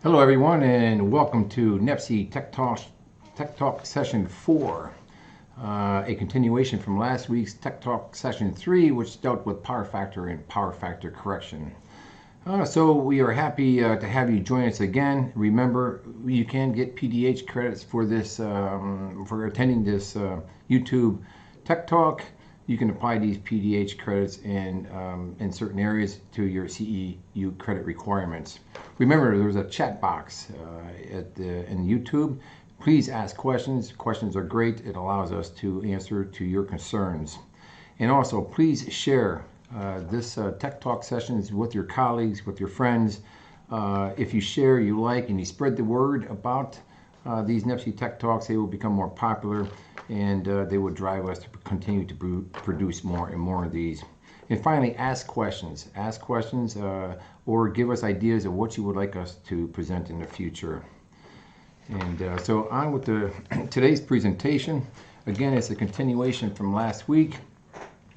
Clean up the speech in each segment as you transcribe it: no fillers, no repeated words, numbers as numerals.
Hello everyone and welcome to NEPSI Tech Talk Session 4, a continuation from last week's Tech Talk Session 3, which dealt with power factor and power factor correction. So we are happy to have you join us again. Remember, you can get PDH credits for this, for attending this YouTube Tech Talk. You can apply these PDH credits in certain areas to your CEU credit requirements. Remember, there's a chat box in YouTube. Please ask questions. Questions are great. It allows us to answer to your concerns. And also, please share this Tech Talk sessions with your colleagues, with your friends. If you share, you like, and you spread the word about these NEPSI Tech Talks, they will become more popular, and they will drive us to continue to produce more and more of these. And finally, ask questions. Ask questions or give us ideas of what you would like us to present in the future. And so on with today's presentation. Again, it's a continuation from last week.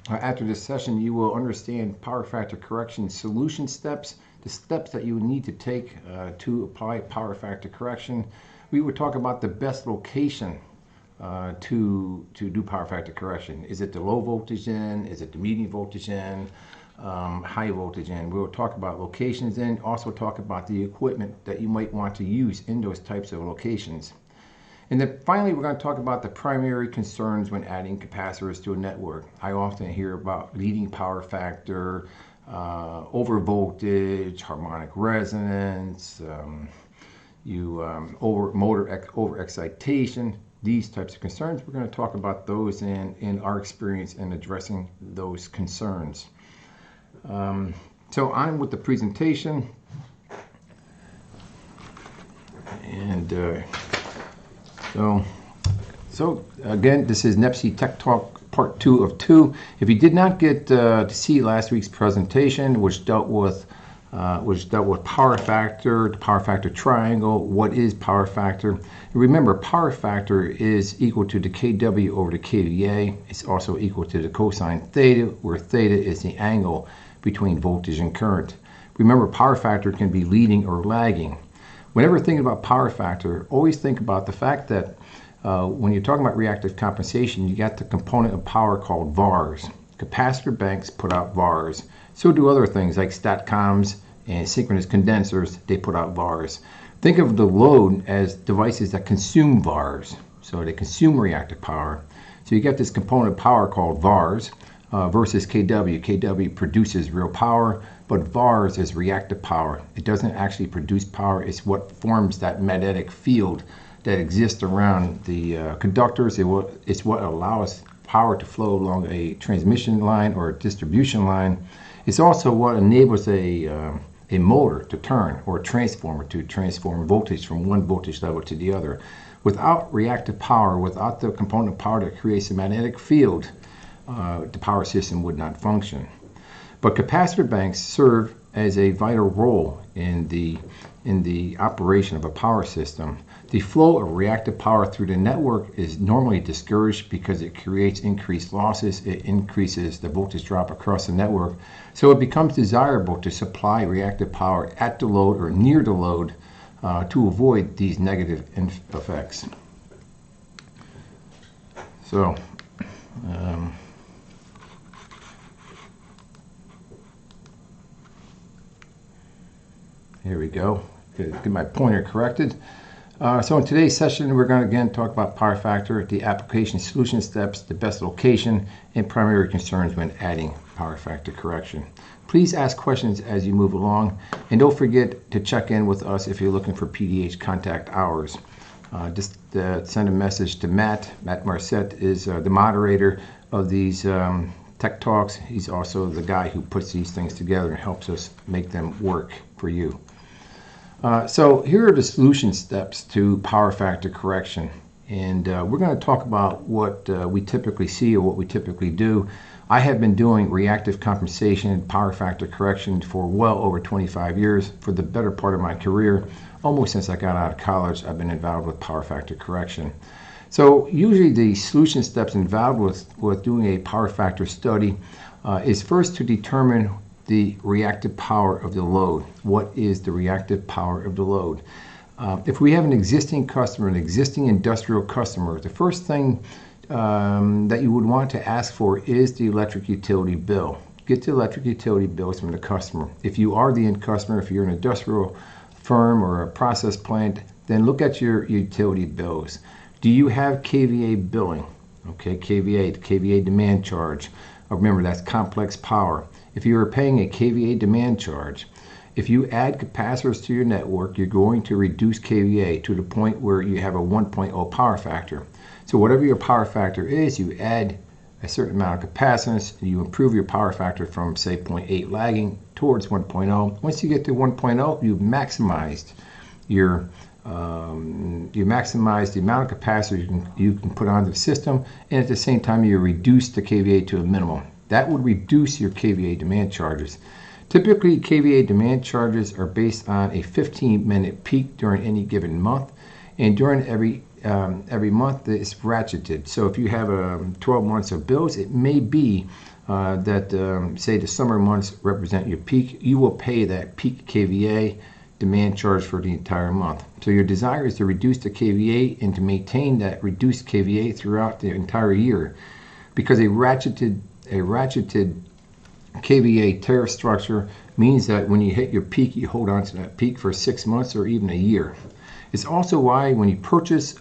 After this session, you will understand power factor correction solution steps, the steps that you need to take to apply power factor correction. We would talk about the best location to do power factor correction. Is it the low voltage end? Is it the medium voltage end? High voltage end? We will talk about locations and also talk about the equipment that you might want to use in those types of locations. And then finally, we're going to talk about the primary concerns when adding capacitors to a network. I often hear about leading power factor, over voltage, harmonic resonance, over-excitation, these types of concerns. We're going to talk about those in our experience in addressing those concerns. So on with the presentation. And so again, this is NEPSI Tech Talk Part 2 of 2. If you did not get to see last week's presentation, which dealt with power factor, the power factor triangle, what is power factor? Remember, power factor is equal to the kW over the kVA. It's also equal to the cosine theta, where theta is the angle between voltage and current. Remember, power factor can be leading or lagging. Whenever thinking about power factor, always think about the fact that when you're talking about reactive compensation, you got the component of power called VARs. Capacitor banks put out VARs. So do other things like StatComs and synchronous condensers. They put out VARs. Think of the load as devices that consume VARs. So they consume reactive power. So you get this component of power called VARs versus kW. kW produces real power, but VARs is reactive power. It doesn't actually produce power. It's what forms that magnetic field that exists around the conductors. It's what allows power to flow along a transmission line or a distribution line. It's also what enables a motor to turn, or a transformer to transform voltage from one voltage level to the other. Without reactive power, without the component of power that creates a magnetic field, the power system would not function. But capacitor banks serve as a vital role in the operation of a power system. The flow of reactive power through the network is normally discouraged because it creates increased losses. It increases the voltage drop across the network. So it becomes desirable to supply reactive power at the load or near the load to avoid these negative effects. So, here we go. Get my pointer corrected. So in today's session, we're going to again talk about power factor, the application solution steps, the best location, and primary concerns when adding power factor correction. Please ask questions as you move along, and don't forget to check in with us if you're looking for PDH contact hours. Just send a message to Matt. Matt Marcette is the moderator of these Tech Talks. He's also the guy who puts these things together and helps us make them work for you. So here are the solution steps to power factor correction, and we're going to talk about what we typically see or what we typically do. I have been doing reactive compensation and power factor correction for well over 25 years. For the better part of my career, almost since I got out of college, I've been involved with power factor correction. So usually the solution steps involved with doing a power factor study is first to determine the reactive power of the load. What is the reactive power of the load? If we have an existing customer, an existing industrial customer, the first thing that you would want to ask for is the electric utility bill. Get the electric utility bills from the customer. If you are the end customer, if you're an industrial firm or a process plant, then look at your utility bills. Do you have KVA billing? Okay, KVA, the KVA demand charge. Remember, that's complex power. If you are paying a KVA demand charge, if you add capacitors to your network, you're going to reduce KVA to the point where you have a 1.0 power factor. So whatever your power factor is, you add a certain amount of capacitance, and you improve your power factor from, say, 0.8 lagging towards 1.0. Once you get to 1.0, you've maximized your you maximize the amount of capacitors you can put onto the system, and at the same time you reduce the KVA to a minimum. That would reduce your KVA demand charges. Typically, KVA demand charges are based on a 15-minute peak during any given month, and during every month it's ratcheted. So if you have 12 months of bills, it may be that say the summer months represent your peak. You will pay that peak KVA demand charge for the entire month. So your desire is to reduce the KVA and to maintain that reduced KVA throughout the entire year, because a ratcheted KVA tariff structure means that when you hit your peak, you hold on to that peak for 6 months or even a year. It's also why when you purchase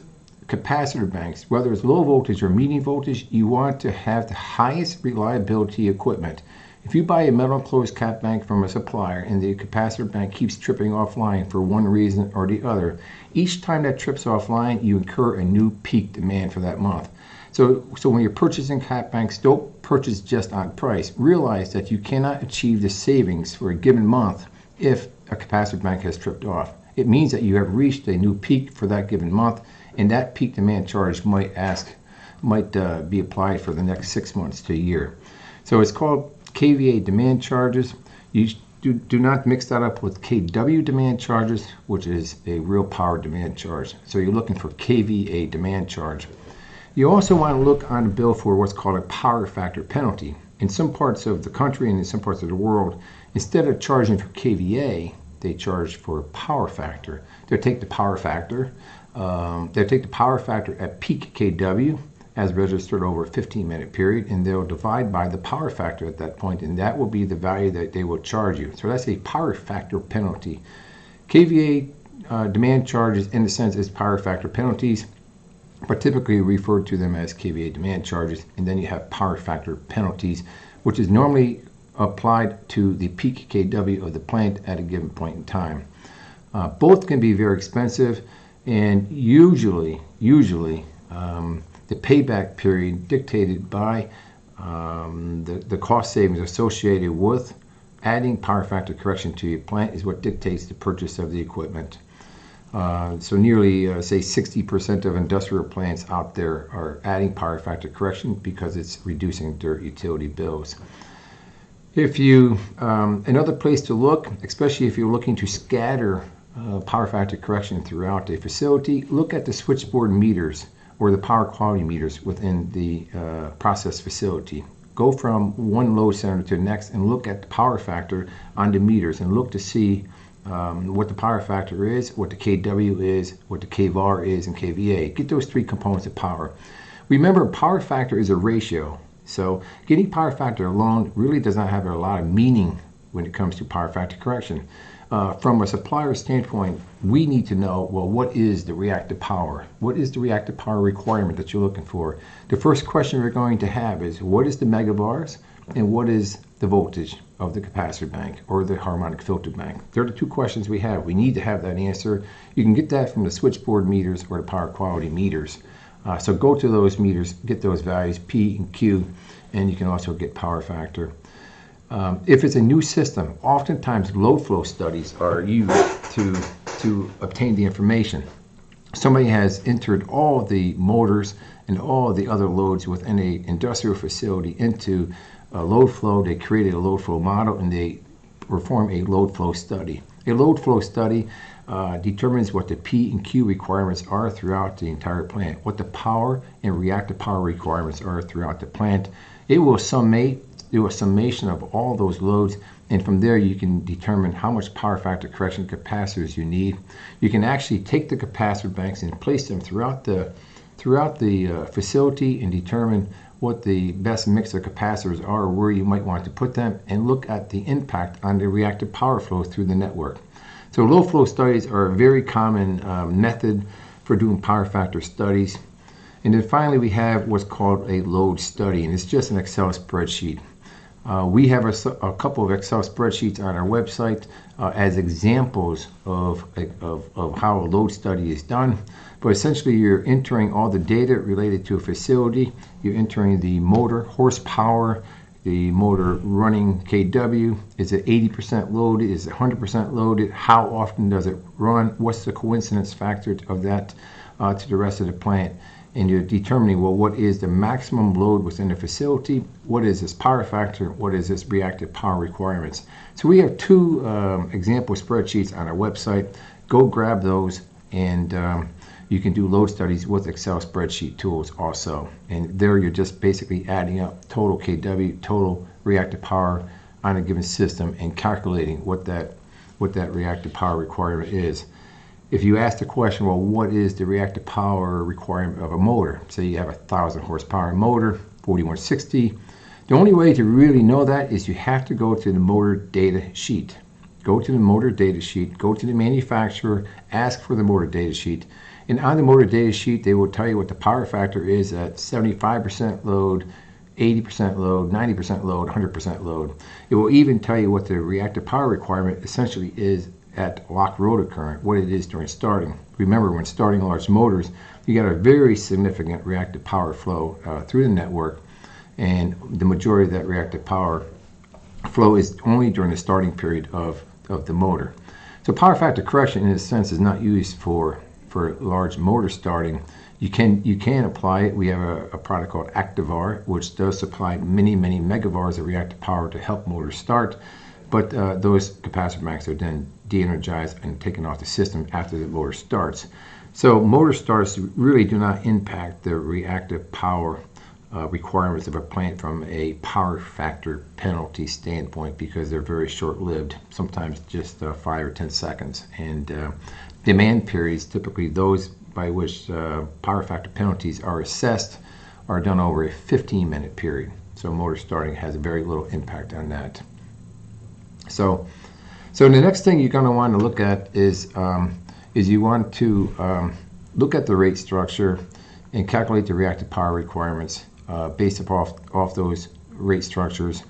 capacitor banks, whether it's low voltage or medium voltage, you want to have the highest reliability equipment. If you buy a metal enclosed cap bank from a supplier and the capacitor bank keeps tripping offline for one reason or the other, each time that trips offline, you incur a new peak demand for that month. So when you're purchasing cap banks, don't purchase just on price. Realize that you cannot achieve the savings for a given month if a capacitor bank has tripped off. It means that you have reached a new peak for that given month, and that peak demand charge might be applied for the next 6 months to a year. So it's called KVA demand charges. You do not mix that up with KW demand charges, which is a real power demand charge. So you're looking for KVA demand charge. You also want to look on the bill for what's called a power factor penalty. In some parts of the country and in some parts of the world, instead of charging for KVA, they charge for power factor. They'll take the power factor. At peak KW as registered over a 15-minute period, and they'll divide by the power factor at that point, and that will be the value that they will charge you. So that's a power factor penalty. KVA demand charges, in a sense, is power factor penalties, but typically referred to them as KVA demand charges. And then you have power factor penalties, which is normally applied to the peak KW of the plant at a given point in time. Both can be very expensive, and usually the payback period dictated by the cost savings associated with adding power factor correction to your plant is what dictates the purchase of the equipment. So nearly, say, 60% of industrial plants out there are adding power factor correction because it's reducing their utility bills. If you, another place to look, especially if you're looking to scatter power factor correction throughout a facility, look at the switchboard meters or the power quality meters within the process facility. Go from one load center to the next and look at the power factor on the meters and look to see what the power factor is, what the KW is, what the kVAR is, and kVA. Get those three components of power. Remember, power factor is a ratio. So getting power factor alone really does not have a lot of meaning when it comes to power factor correction. From a supplier standpoint, we need to know, well, what is the reactive power? What is the reactive power requirement that you're looking for? The first question we're going to have is, what is the megabars and what is the voltage of the capacitor bank or the harmonic filter bank? They're the two questions we have. We need to have that answer. You can get that from the switchboard meters or the power quality meters. So go to those meters, get those values, P and Q, and you can also get power factor. If it's a new system, oftentimes load flow studies are used to obtain the information. Somebody has entered all the motors and all the other loads within an industrial facility into a load flow. They created a load flow model and they perform a load flow study. A load flow study determines what the P and Q requirements are throughout the entire plant, what the power and reactive power requirements are throughout the plant. It will summate do a summation of all those loads, and from there you can determine how much power factor correction capacitors you need. You can actually take the capacitor banks and place them throughout the facility and determine what the best mix of capacitors are, where you might want to put them, and look at the impact on the reactive power flow through the network. So low flow studies are a very common method for doing power factor studies. And then finally we have what's called a load study, and it's just an Excel spreadsheet. We have a couple of Excel spreadsheets on our website as examples of how a load study is done. But essentially you're entering all the data related to a facility. You're entering the motor horsepower, the motor running kW. Is it 80% loaded? Is it 100% loaded? How often does it run? What's the coincidence factor of that to the rest of the plant? And you're determining, well, what is the maximum load within the facility? What is this power factor? What is this reactive power requirements? So we have two example spreadsheets on our website. Go grab those, and you can do load studies with Excel spreadsheet tools also. And there you're just basically adding up total kW, total reactive power on a given system, and calculating what that reactive power requirement is. If you ask the question, well, what is the reactive power requirement of a motor? Say you have a 1,000 horsepower motor, 4160. The only way to really know that is you have to go to the motor data sheet. Go to the motor data sheet, go to the manufacturer, ask for the motor data sheet. And on the motor data sheet, they will tell you what the power factor is at 75% load, 80% load, 90% load, 100% load. It will even tell you what the reactive power requirement essentially is at lock rotor current, what it is during starting. Remember, when starting large motors, you got a very significant reactive power flow through the network, and the majority of that reactive power flow is only during the starting period of the motor. So power factor correction, in a sense, is not used for large motor starting. You can apply it. We have a product called Activar, which does supply many megavars of reactive power to help motors start. But those capacitor banks are then de-energized and taken off the system after the motor starts. So motor starts really do not impact the reactive power requirements of a plant from a power factor penalty standpoint, because they're very short-lived, sometimes just 5 or 10 seconds. And demand periods, typically those by which power factor penalties are assessed, are done over a 15-minute period. So motor starting has very little impact on that. So the next thing you're going to want to look at is you want to look at the rate structure and calculate the reactive power requirements based off those rate structures.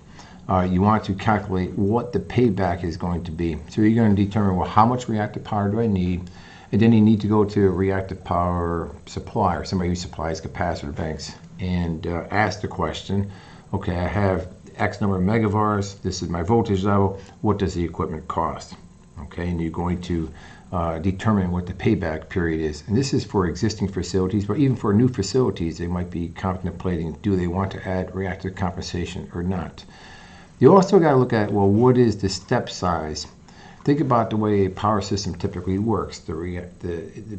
You want to calculate what the payback is going to be. So you're going to determine, well, how much reactive power do I need? And then you need to go to a reactive power supplier, somebody who supplies capacitor banks, and ask the question, okay, I have X number of megavars, this is my voltage level, what does the equipment cost? Okay, and you're going to determine what the payback period is. And this is for existing facilities, but even for new facilities, they might be contemplating, do they want to add reactive compensation or not? You also got to look at, well, what is the step size? Think about the way a power system typically works. The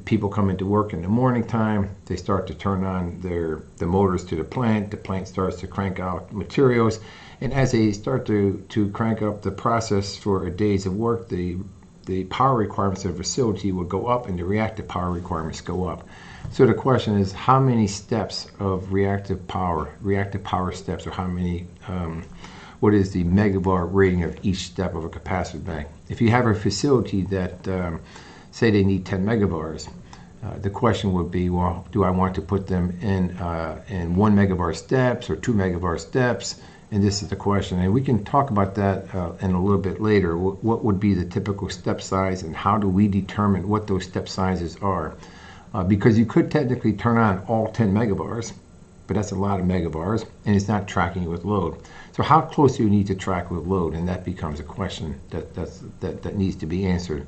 people come into work in the morning time, they start to turn on the motors to the plant starts to crank out materials, and as they start to crank up the process for a days of work, the power requirements of the facility will go up and the reactive power requirements go up. So the question is, how many steps of reactive power steps, or how many, what is the megavar rating of each step of a capacitor bank? If you have a facility that, say they need 10 megavars, the question would be, well, do I want to put them in 1 megavar steps or 2 megavar steps? And this is the question, and we can talk about that in a little bit later. What would be the typical step size, and how do we determine what those step sizes are? Because you could technically turn on all 10 megavars, but that's a lot of megavars, and it's not tracking you with load. So how close do you need to track with load? And that becomes a question that needs to be answered.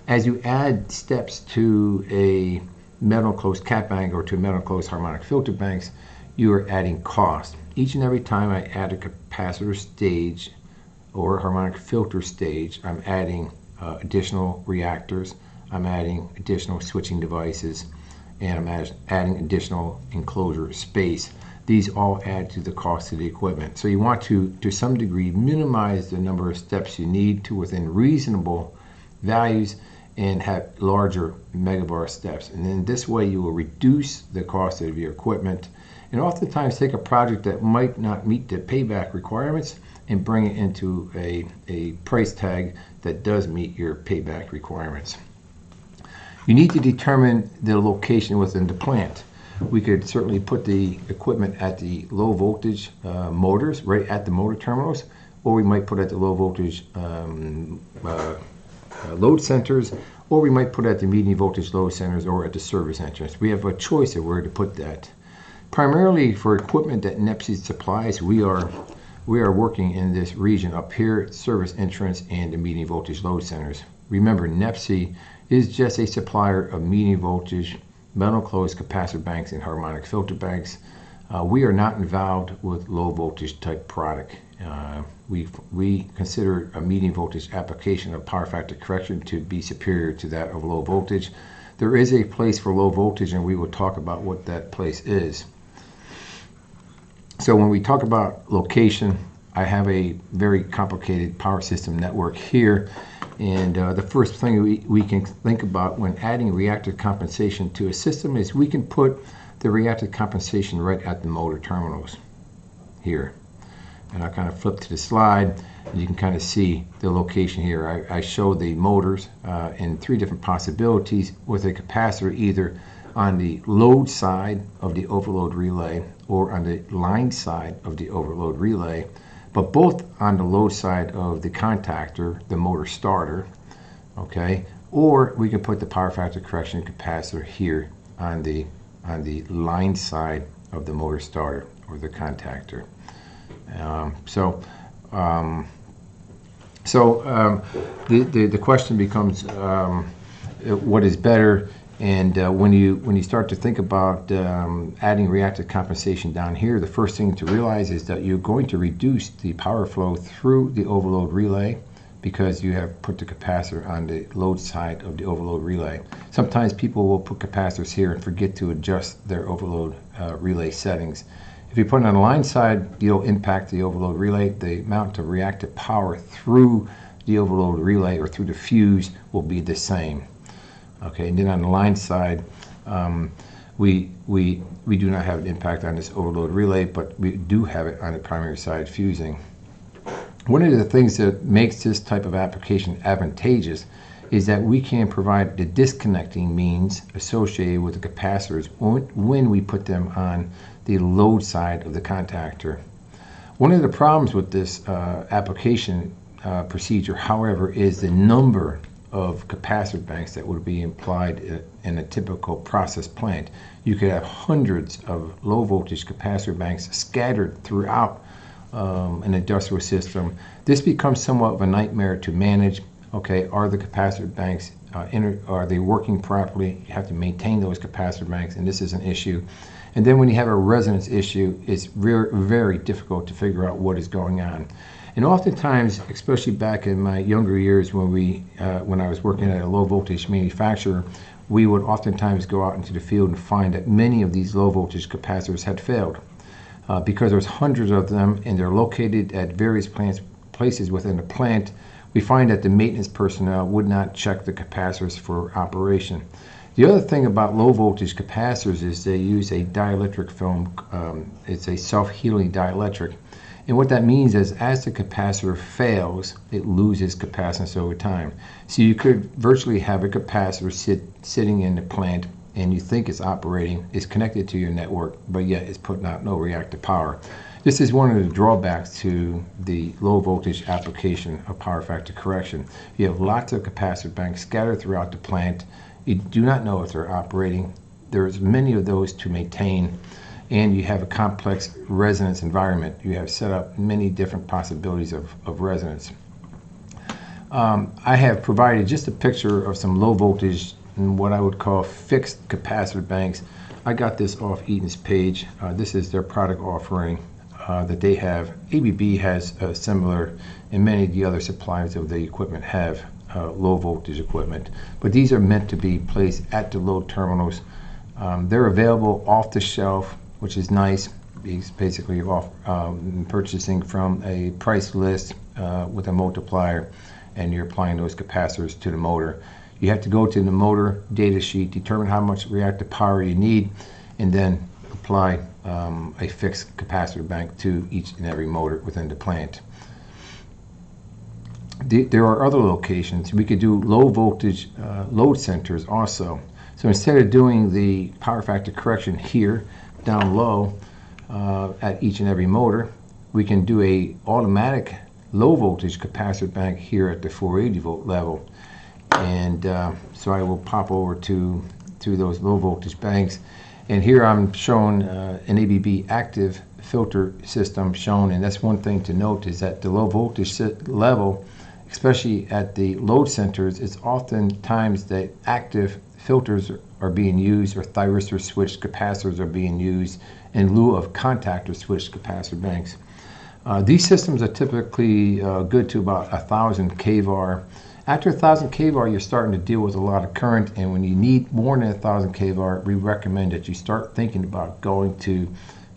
As you add steps to a metal closed cap bank or to metal closed harmonic filter banks, you are adding cost. Each and every time I add a capacitor stage or harmonic filter stage, I'm adding additional reactors, I'm adding additional switching devices, and I'm adding additional enclosure space. these all add to the cost of the equipment. So you want to some degree, minimize the number of steps you need to within reasonable values and have larger megavar steps. And then this way you will reduce the cost of your equipment and oftentimes take a project that might not meet the payback requirements and bring it into a price tag that does meet your payback requirements. You need to determine the location within the plant. We could certainly put the equipment at the low voltage motors, right at the motor terminals, or we might put it at the low voltage load centers, or we might put it at the medium voltage load centers or at the service entrance. We have a choice of where to put that. Primarily for equipment that NEPSI supplies, we are working in this region up here, service entrance and the medium voltage load centers. Remember, NEPSI is just a supplier of medium voltage metal closed capacitor banks and harmonic filter banks. We are not involved with low voltage type product. We consider a medium voltage application of power factor correction to be superior to that of low voltage. There is a place for low voltage, and we will talk about what that place is. So when we talk about location, I have a very complicated power system network here. And the first thing we can think about when adding reactive compensation to a system is we can put the reactive compensation right at the motor terminals here. And I'll kind of flip to the slide and you can kind of see the location here. I show the motors in three different possibilities with a capacitor either on the load side of the overload relay or on the line side of the overload relay, but both on the load side of the contactor, the motor starter, okay? Or we can put the power factor correction capacitor here on the line side of the motor starter or the contactor. The question becomes what is better, and when you start to think about adding reactive compensation down here, the first thing to realize is that you're going to reduce the power flow through the overload relay because you have put the capacitor on the load side of the overload relay. Sometimes people will put capacitors here and forget to adjust their overload relay settings. If you put it on the line side, you'll impact the overload relay. The amount of reactive power through the overload relay or through the fuse will be the same. Okay, and then on the line side, we do not have an impact on this overload relay, but we do have it on the primary side fusing. One of the things that makes this type of application advantageous is that we can provide the disconnecting means associated with the capacitors when we put them on the load side of the contactor. One of the problems with this application procedure, however, is the number of capacitor banks that would be implied in a typical process plant. You could have hundreds of low voltage capacitor banks scattered throughout an industrial system. This becomes somewhat of a nightmare to manage. Okay, are the capacitor banks are they working properly? You have to maintain those capacitor banks, and this is an issue. And then when you have a resonance issue, it's very, very difficult to figure out what is going on. And oftentimes, especially back in my younger years when I was working at a low voltage manufacturer, we would oftentimes go out into the field and find that many of these low voltage capacitors had failed because there's hundreds of them and they're located at various places within the plant. We find that the maintenance personnel would not check the capacitors for operation. The other thing about low voltage capacitors is they use a dielectric film. It's a self-healing dielectric. And what that means is as the capacitor fails, it loses capacitance over time. So you could virtually have a capacitor sitting in the plant and you think it's operating, it's connected to your network, but yet it's putting out no reactive power. This is one of the drawbacks to the low voltage application of power factor correction. You have lots of capacitor banks scattered throughout the plant. You do not know if they're operating. There's many of those to maintain, and you have a complex resonance environment. You have set up many different possibilities of resonance. I have provided just a picture of some low voltage and what I would call fixed capacitor banks. I got this off Eaton's page. This is their product offering that they have. ABB has similar, and many of the other suppliers of the equipment have low voltage equipment. But these are meant to be placed at the load terminals. They're available off the shelf, which is nice. basically off purchasing from a price list with a multiplier, and you're applying those capacitors to the motor. You have to go to the motor data sheet, determine how much reactive power you need, and then apply a fixed capacitor bank to each and every motor within the plant. There are other locations. We could do low voltage load centers also. So instead of doing the power factor correction here down low at each and every motor, we can do a automatic low voltage capacitor bank here at the 480 volt level. And so I will pop over to those low voltage banks, and here I'm showing an ABB active filter system shown. And that's one thing to note, is that the low voltage level, especially at the load centers, it's oftentimes that active filters are being used, or thyristor switched capacitors are being used in lieu of contactor switched capacitor banks. These systems are typically good to about 1,000 kVAR. After 1,000 kVAR, you're starting to deal with a lot of current, and when you need more than 1,000 kVAR, we recommend that you start thinking about going to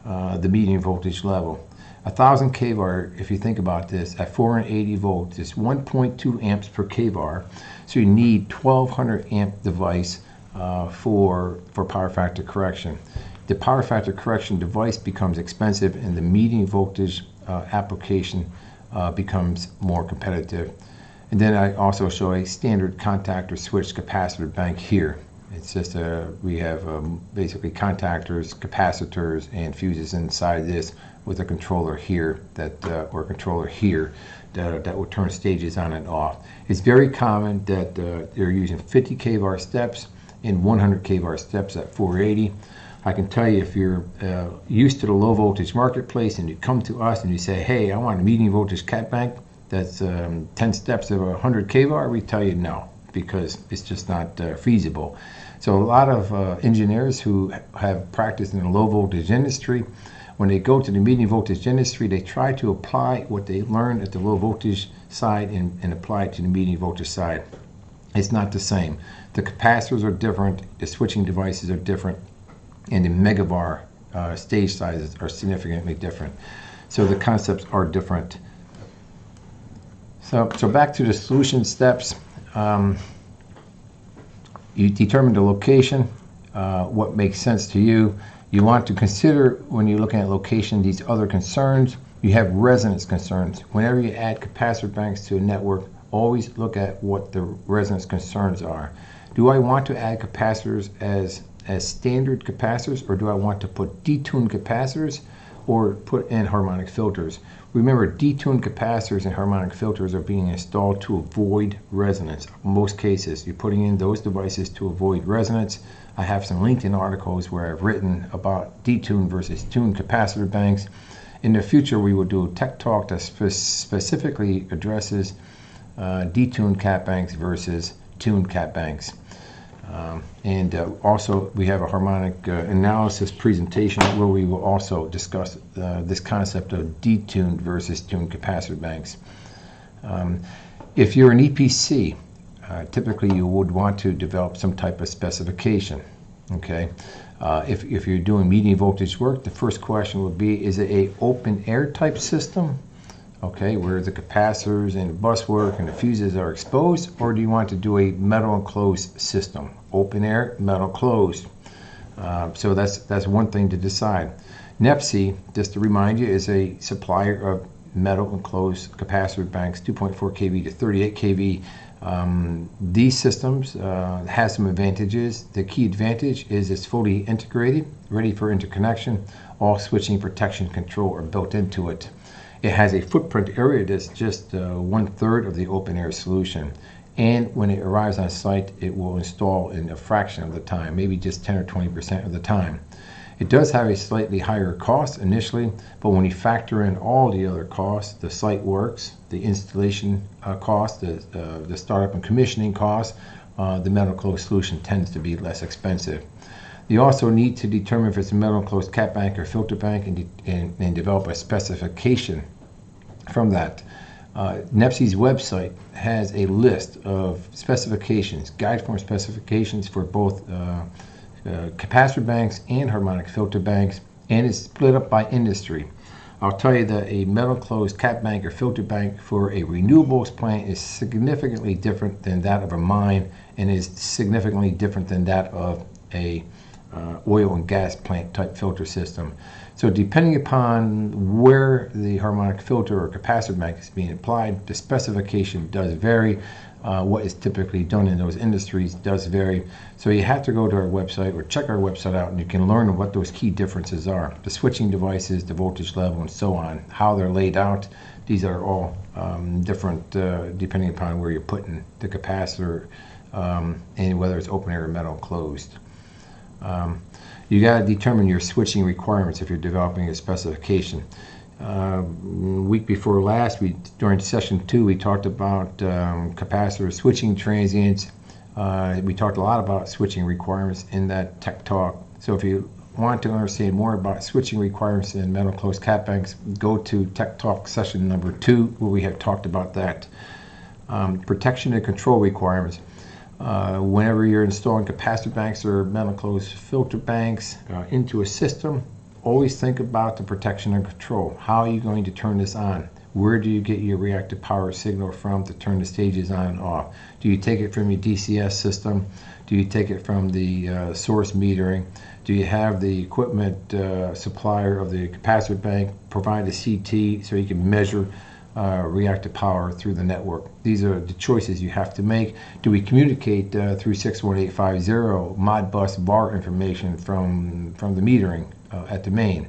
the medium voltage level. 1,000 kVAR, if you think about this, at 480 volts, is 1.2 amps per kVAR. So you need 1,200 amp device for power factor correction. The power factor correction device becomes expensive, and the medium voltage application becomes more competitive. And then I also show a standard contactor switched capacitor bank here. It's just we have basically contactors, capacitors, and fuses inside this, with a controller here that will turn stages on and off. It's very common that they're using 50 kVAR steps and 100 kVAR steps at 480. I can tell you, if you're used to the low voltage marketplace and you come to us and you say, hey, I want a medium voltage cat bank that's 10 steps of 100 kVAR, we tell you no, because it's just not feasible. So a lot of engineers who have practiced in the low voltage industry, when they go to the medium voltage industry, they try to apply what they learned at the low voltage side and apply it to the medium voltage side. It's not the same. The capacitors are different, the switching devices are different, and the megavar stage sizes are significantly different. So the concepts are different. So back to the solution steps. You determine the location, what makes sense to you. You want to consider, when you're looking at location, these other concerns. You have resonance concerns. Whenever you add capacitor banks to a network, always look at what the resonance concerns are. Do I want to add capacitors as standard capacitors, or do I want to put detuned capacitors or put in harmonic filters? Remember, detuned capacitors and harmonic filters are being installed to avoid resonance. In most cases, you're putting in those devices to avoid resonance. I have some LinkedIn articles where I've written about detuned versus tuned capacitor banks. In the future, we will do a tech talk that specifically addresses detuned cat banks versus tuned cat banks. Also, we have a harmonic analysis presentation where we will also discuss this concept of detuned versus tuned capacitor banks. If you're an EPC, typically you would want to develop some type of specification. Okay, if you're doing medium voltage work, the first question would be, is it a open air type system? Okay, where the capacitors and the bus work and the fuses are exposed, or do you want to do a metal enclosed system? Open air, metal closed. So that's one thing to decide. NEPSI, just to remind you, is a supplier of metal enclosed capacitor banks, 2.4 kV to 38 kV. These systems have some advantages. The key advantage is it's fully integrated, ready for interconnection. All switching, protection, control are built into it. It has a footprint area that's just 1/3 of the open air solution. And when it arrives on site, it will install in a fraction of the time, maybe just 10 or 20% of the time. It does have a slightly higher cost initially, but when you factor in all the other costs, the site works, the installation cost, the startup and commissioning costs, the metal closed solution tends to be less expensive. You also need to determine if it's a metal enclosed cat bank or filter bank, and develop a specification from that. NEPSI's website has a list of specifications, guide form specifications for both capacitor banks and harmonic filter banks, and it's split up by industry. I'll tell you that a metal closed cap bank or filter bank for a renewables plant is significantly different than that of a mine, and is significantly different than that of a oil and gas plant type filter system. So depending upon where the harmonic filter or capacitor bank is being applied, the specification does vary. What is typically done in those industries does vary. So you have to go to our website or check our website out, and you can learn what those key differences are. The switching devices, the voltage level, and so on, how they're laid out. These are all different depending upon where you're putting the capacitor and whether it's open air or metal closed. You got to determine your switching requirements if you're developing a specification. Week before last, during session 2, we talked about capacitor switching transients. We talked a lot about switching requirements in that tech talk. So if you want to understand more about switching requirements in metal closed cap banks, go to tech talk session number 2, where we have talked about that. Protection and control requirements. Whenever you're installing capacitor banks or metal closed filter banks into a system, always think about the protection and control. How are you going to turn this on? Where do you get your reactive power signal from to turn the stages on and off? Do you take it from your DCS system? Do you take it from the source metering? Do you have the equipment supplier of the capacitor bank provide a CT so you can measure reactive power through the network? These are the choices you have to make. Do we communicate through 61850 Modbus VAR information from the metering at the main?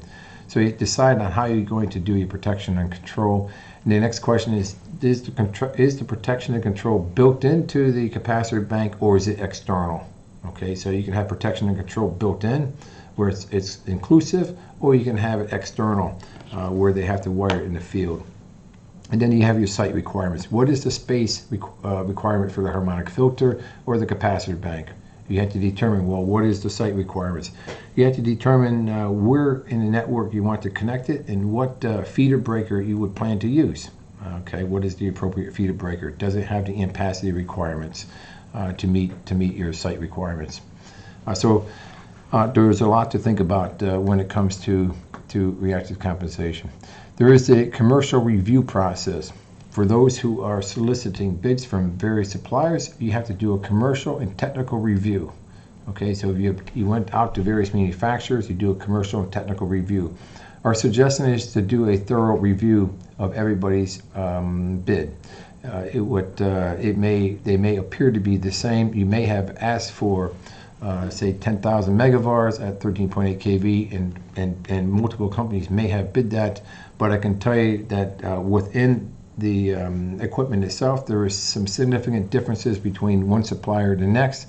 So you decide on how you're going to do your protection and control. And the next question is the protection and control built into the capacitor bank, or is it external? Okay, so you can have protection and control built in, where it's inclusive, or you can have it external, where they have to wire it in the field. And then you have your site requirements. What is the space requirement for the harmonic filter or the capacitor bank? You have to determine, well, what is the site requirements? You have to determine where in the network you want to connect it and what feeder breaker you would plan to use. Okay, what is the appropriate feeder breaker? Does it have the ampacity requirements to meet your site requirements? So there's a lot to think about when it comes to reactive compensation. There is a commercial review process. For those who are soliciting bids from various suppliers, you have to do a commercial and technical review. Okay, so if you went out to various manufacturers, you do a commercial and technical review. Our suggestion is to do a thorough review of everybody's bid. They may appear to be the same. You may have asked for say 10,000 megavars at 13.8 kV, and multiple companies may have bid that, but I can tell you that within the equipment itself, there is some significant differences between one supplier and the next.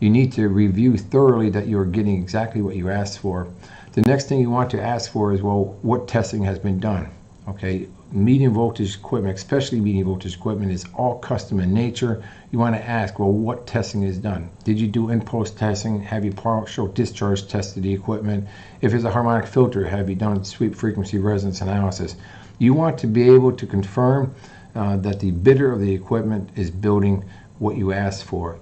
You need to review thoroughly that you're getting exactly what you asked for. The next thing you want to ask for is, well, what testing has been done? Okay, medium voltage equipment, especially medium voltage equipment, is all custom in nature. You want to ask, well, what testing is done? Did you do in-post testing? Have you partial discharge tested the equipment? If it's a harmonic filter, have you done sweep frequency resonance analysis? You want to be able to confirm that the bidder of the equipment is building what you asked for.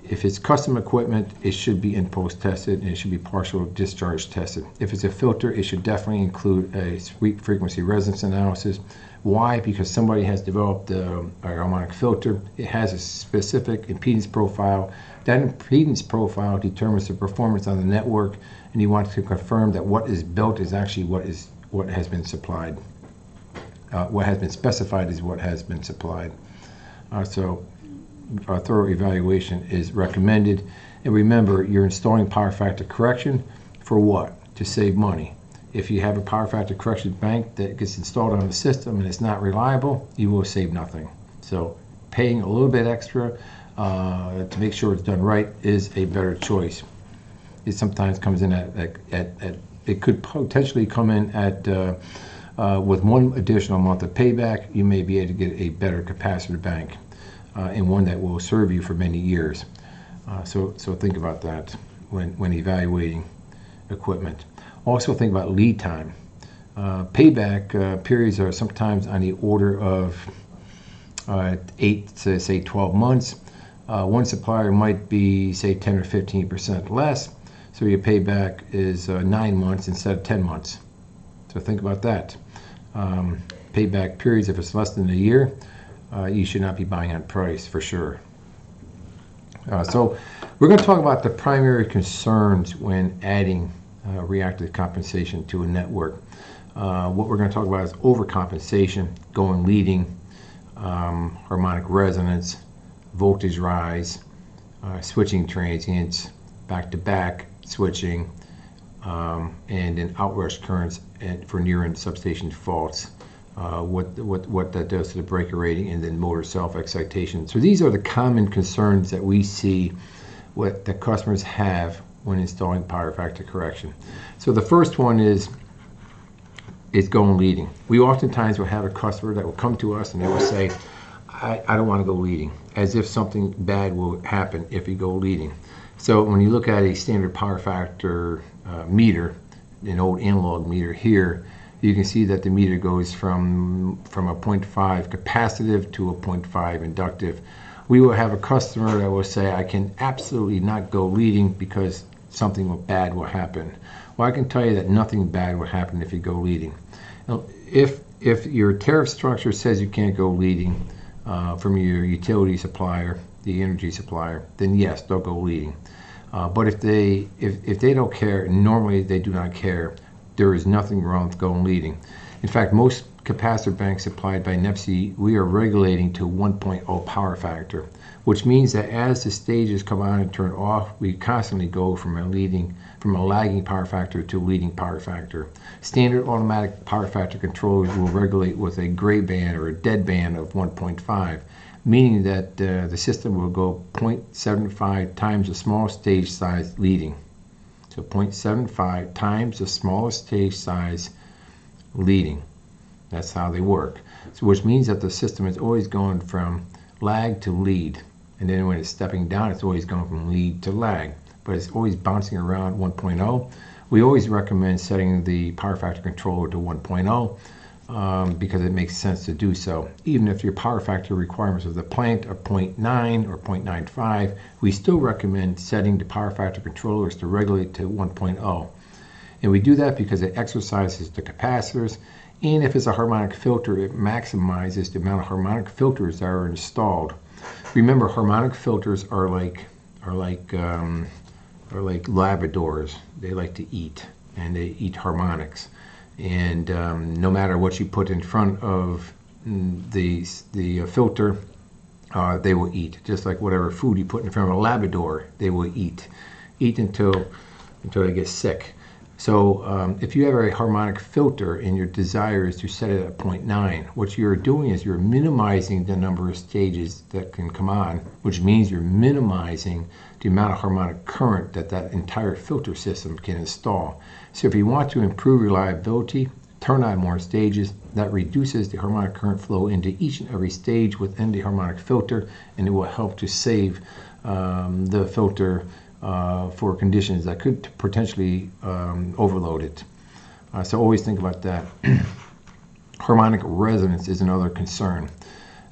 If it's custom equipment, it should be in-post tested, and it should be partial discharge tested. If it's a filter, it should definitely include a sweep frequency resonance analysis. Why? Because somebody has developed a harmonic filter. It has a specific impedance profile. That impedance profile determines the performance on the network, and you want to confirm that what is built is actually what has been supplied. What has been specified is what has been supplied. So a thorough evaluation is recommended. And remember, you're installing power factor correction for what? To save money. If you have a power factor correction bank that gets installed on the system and it's not reliable, you will save nothing. So paying a little bit extra to make sure it's done right is a better choice. It sometimes comes in it could potentially come in at with one additional month of payback. You may be able to get a better capacitor bank and one that will serve you for many years. So think about that when evaluating equipment. Also think about lead time. Payback periods are sometimes on the order of 8 to say 12 months. One supplier might be say 10 or 15% less. So your payback is 9 months instead of 10 months. So think about that. Payback periods, if it's less than a year, you should not be buying on price for sure. So we're going to talk about the primary concerns when adding reactive compensation to a network. What we're going to talk about is overcompensation, going leading, harmonic resonance, voltage rise, switching transients, back-to-back switching, and then outrush currents for near-end substation faults. What that does to the breaker rating, and then motor self-excitation. So these are the common concerns that we see what the customers have when installing power factor correction. So the first one is going leading. We oftentimes will have a customer that will come to us and they will say, I don't want to go leading, as if something bad will happen if you go leading. So when you look at a standard power factor meter, an old analog meter here, you can see that the meter goes from a 0.5 capacitive to a 0.5 inductive. We will have a customer that will say, I can absolutely not go leading because something bad will happen. Well, I can tell you that nothing bad will happen if you go leading. Now, if your tariff structure says you can't go leading from your utility supplier, the energy supplier, then yes, they'll go leading. But if they don't care, normally they do not care, there is nothing wrong with going leading. In fact, most capacitor banks supplied by NEPSI, we are regulating to 1.0 power factor, which means that as the stages come on and turn off, we constantly go from a lagging power factor to a leading power factor. Standard automatic power factor controllers will regulate with a gray band or a dead band of 1.5, meaning that the system will go 0.75 times the small stage size leading. So 0.75 times the smallest stage size leading. That's how they work. So which means that the system is always going from lag to lead. And then when it's stepping down, it's always going from lead to lag. But it's always bouncing around 1.0. We always recommend setting the power factor controller to 1.0 because it makes sense to do so. Even if your power factor requirements of the plant are 0.9 or 0.95, we still recommend setting the power factor controllers to regulate to 1.0. And we do that because it exercises the capacitors, and if it's a harmonic filter, it maximizes the amount of harmonic filters that are installed. Remember, harmonic filters are like Labradors. They like to eat, and they eat harmonics. And no matter what you put in front of the filter, they will eat. Just like whatever food you put in front of a Labrador, they will eat until they get sick. So if you have a harmonic filter and your desire is to set it at 0.9, what you're doing is you're minimizing the number of stages that can come on, which means you're minimizing the amount of harmonic current that entire filter system can install. So if you want to improve reliability, turn on more stages. That reduces the harmonic current flow into each and every stage within the harmonic filter, and it will help to save the filter for conditions that could potentially overload it. So always think about that. Harmonic resonance is another concern.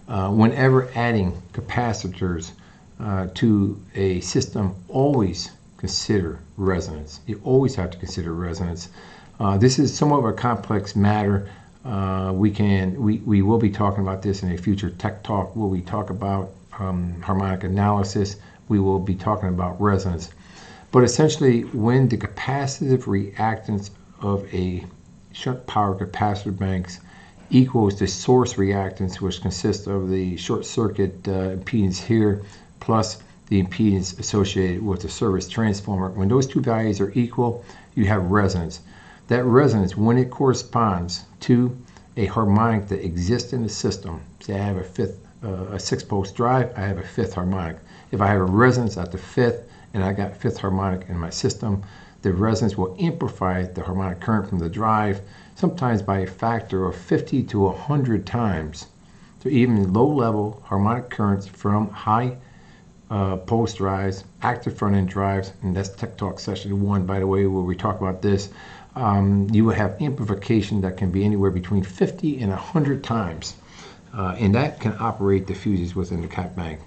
Whenever adding capacitors to a system, always consider resonance. You always have to consider resonance. This is somewhat of a complex matter. We will be talking about this in a future tech talk where we talk about harmonic analysis. We will be talking about resonance. But essentially, when the capacitive reactance of a shunt power capacitor banks equals the source reactance, which consists of the short circuit impedance here plus the impedance associated with the service transformer, when those two values are equal, you have resonance. That resonance, when it corresponds to a harmonic that exists in the system, say I have a 6-post drive, I have a 5th harmonic. If I have a resonance at the 5th and I got 5th harmonic in my system, the resonance will amplify the harmonic current from the drive, sometimes by a factor of 50 to 100 times. So even low-level harmonic currents from high post drives, active front-end drives, and that's Tech Talk Session 1, by the way, where we talk about this, you will have amplification that can be anywhere between 50 and 100 times. And that can operate the fuses within the cap bank.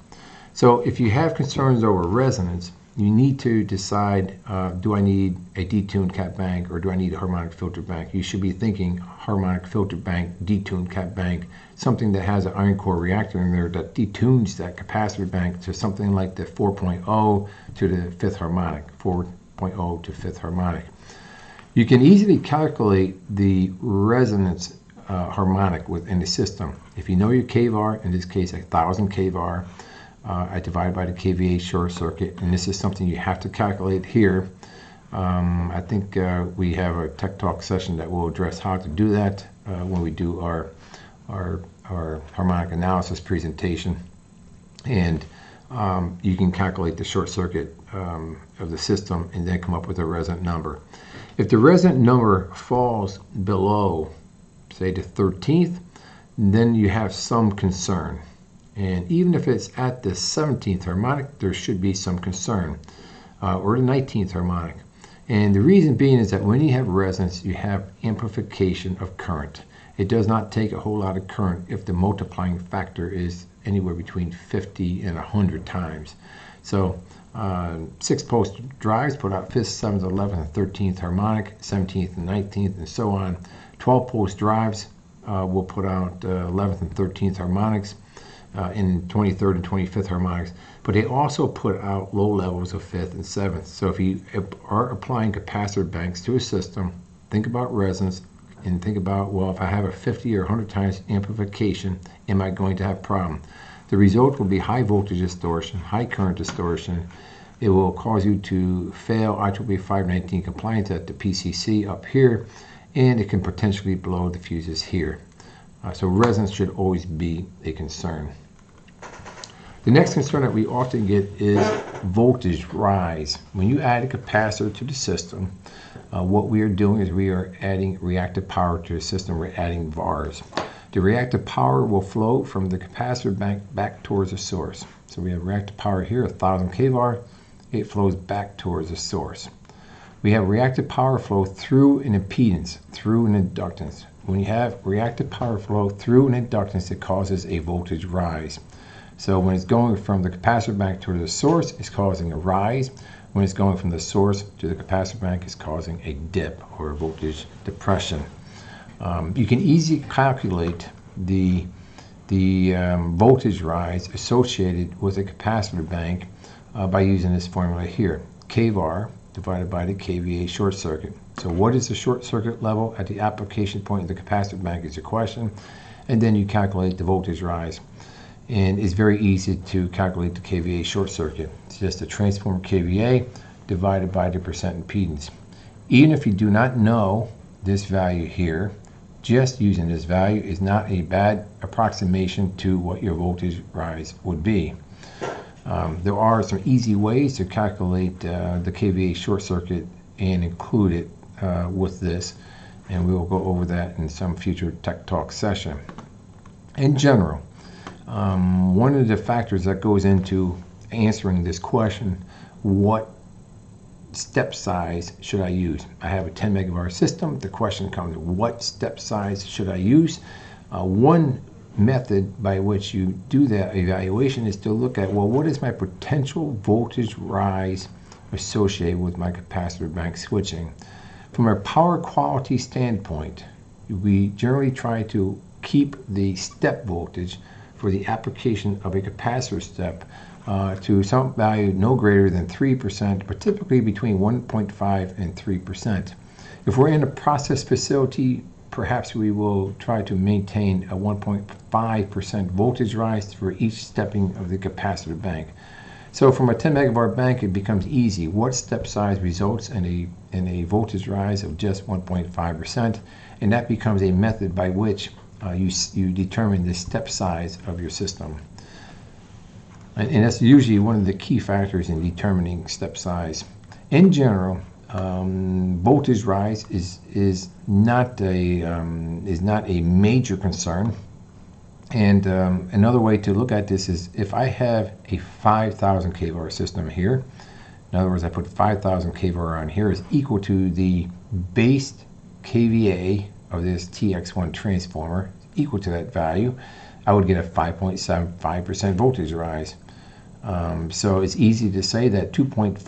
So if you have concerns over resonance, you need to decide, do I need a detuned cap bank or do I need a harmonic filter bank? You should be thinking harmonic filter bank, detuned cap bank, something that has an iron core reactor in there that detunes that capacitor bank to something like the 4.0 to the fifth harmonic, 4.0 to fifth harmonic. You can easily calculate the resonance harmonic within the system. If you know your kVAR, in this case 1000 kVAR, I divide by the kVA short circuit, and this is something you have to calculate here. I think we have a Tech Talk session that will address how to do that when we do our harmonic analysis presentation. And you can calculate the short circuit of the system and then come up with a resonant number. If the resonant number falls below, say, the 13th, then you have some concern. And even if it's at the 17th harmonic, there should be some concern, or the 19th harmonic. And the reason being is that when you have resonance, you have amplification of current. It does not take a whole lot of current if the multiplying factor is anywhere between 50 and 100 times. So 6-post drives put out 5th, 7th, 11th, and 13th harmonic, 17th and 19th, and so on. 12-post drives will put out 11th and 13th harmonics, in 23rd and 25th harmonics, but they also put out low levels of 5th and 7th. So if you are applying capacitor banks to a system, think about resonance and think about, well, if I have a 50 or 100 times amplification, am I going to have a problem? The result will be high voltage distortion, high current distortion. It will cause you to fail IEEE 519 compliance at the PCC up here, and it can potentially blow the fuses here. So resonance should always be a concern. The next concern that we often get is voltage rise. When you add a capacitor to the system, what we are doing is we are adding reactive power to the system. We're adding VARs. The reactive power will flow from the capacitor bank back towards the source. So we have reactive power here, 1000 kVAR. It flows back towards the source. We have reactive power flow through an impedance, through an inductance. When you have reactive power flow through an inductance, it causes a voltage rise. So when it's going from the capacitor bank to the source, it's causing a rise. When it's going from the source to the capacitor bank, it's causing a dip or a voltage depression. You can easily calculate the voltage rise associated with a capacitor bank by using this formula here. kVAR divided by the kVA short circuit. So what is the short circuit level at the application point of the capacitor bank is the question. And then you calculate the voltage rise. And it's very easy to calculate the kVA short circuit. It's just a transformer kVA divided by the percent impedance. Even if you do not know this value here, just using this value is not a bad approximation to what your voltage rise would be. There are some easy ways to calculate the kVA short circuit and include it with this, and we will go over that in some future Tech Talk session. In general, one of the factors that goes into answering this question, what step size should I use? I have a 10 megavar system. The question comes, what step size should I use? One method by which you do that evaluation is to look at, well, what is my potential voltage rise associated with my capacitor bank switching? From a power quality standpoint, we generally try to keep the step voltage for the application of a capacitor step to some value no greater than 3%, but typically between 1.5 and 3%. If we're in a process facility, perhaps we will try to maintain a 1.5% voltage rise for each stepping of the capacitor bank. So from a 10 megavar bank, it becomes easy. What step size results in a voltage rise of just 1.5%? And that becomes a method by which you determine the step size of your system. And that's usually one of the key factors in determining step size. In general, voltage rise is not a major concern. And another way to look at this is if I have a 5,000 kVAR system here, in other words, I put 5,000 kVAR on here is equal to the base kVA of this TX1 transformer, equal to that value, I would get a 5.75% voltage rise. So it's easy to say that 2.5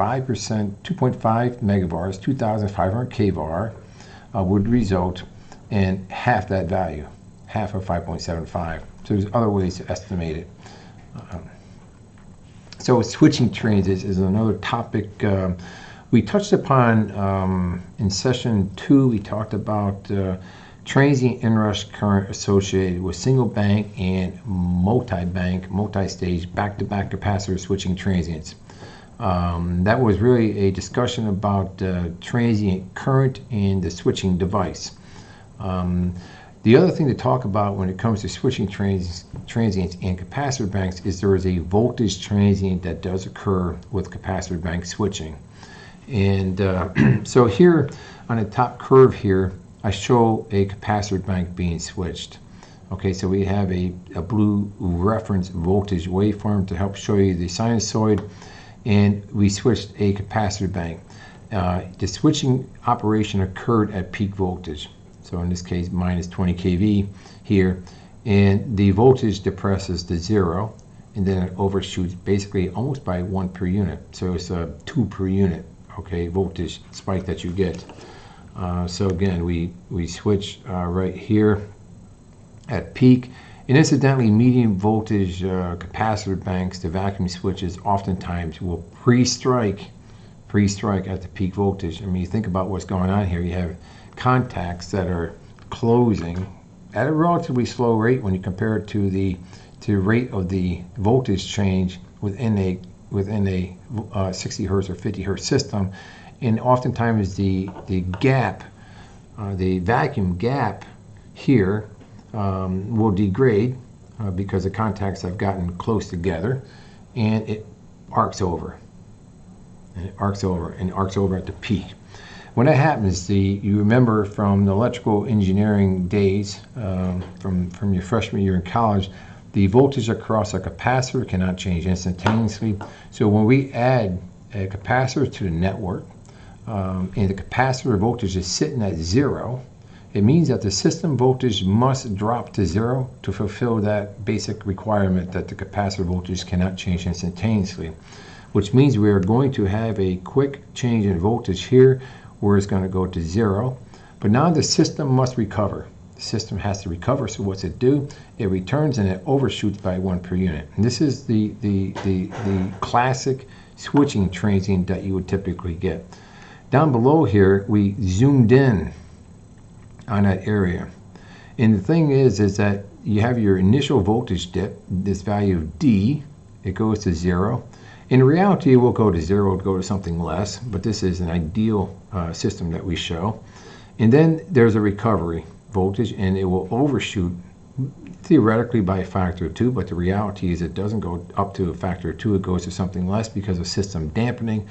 megabars, 2,500 kVAR, would result in half that value, half of 5.75. So there's other ways to estimate it. So switching transients is another topic we touched upon in session 2. We talked about transient inrush current associated with single bank and multi-bank, multi-stage, back-to-back capacitor switching transients. That was really a discussion about transient current and the switching device. The other thing to talk about when it comes to switching transients and capacitor banks is there is a voltage transient that does occur with capacitor bank switching. And so here on the top curve here, I show a capacitor bank being switched. Okay, so we have a blue reference voltage waveform to help show you the sinusoid, and we switched a capacitor bank. The switching operation occurred at peak voltage. So in this case, minus 20 kV here, and the voltage depresses to 0, and then it overshoots basically almost by 1 per unit. So it's a 2 per unit, okay, voltage spike that you get. So again, we switch right here at peak. And incidentally, medium voltage capacitor banks, the vacuum switches, oftentimes will pre-strike at the peak voltage. I mean, you think about what's going on here. You have contacts that are closing at a relatively slow rate when you compare it to the rate of the voltage change within a 60 hertz or 50 hertz system. And oftentimes the gap, the vacuum gap here will degrade because the contacts have gotten close together, and it arcs over. And it arcs over at the peak. When that happens, you remember from the electrical engineering days, from your freshman year in college, the voltage across a capacitor cannot change instantaneously. So when we add a capacitor to the network, and the capacitor voltage is sitting at 0, it means that the system voltage must drop to 0 to fulfill that basic requirement that the capacitor voltage cannot change instantaneously, which means we are going to have a quick change in voltage here where it's going to go to 0. But now the system must recover. The system has to recover, so what's it do? It returns and it overshoots by 1 per unit. And this is the classic switching transient that you would typically get. Down below here, we zoomed in on that area. And the thing is that you have your initial voltage dip, this value of D, it goes to 0. In reality, it will go to 0, it will go to something less, but this is an ideal system that we show. And then there's a recovery voltage, and it will overshoot theoretically by a factor of 2, but the reality is it doesn't go up to a factor of 2, it goes to something less because of system dampening.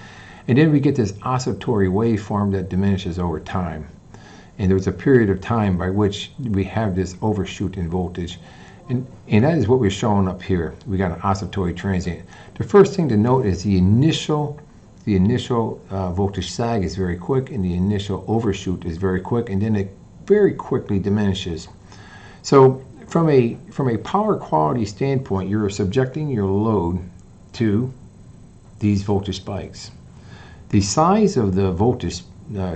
And then we get this oscillatory waveform that diminishes over time. And there's a period of time by which we have this overshoot in voltage. And that is what we're showing up here. We got an oscillatory transient. The first thing to note is the initial voltage sag is very quick, and the initial overshoot is very quick, and then it very quickly diminishes. So from a power quality standpoint, you're subjecting your load to these voltage spikes. The size of the voltage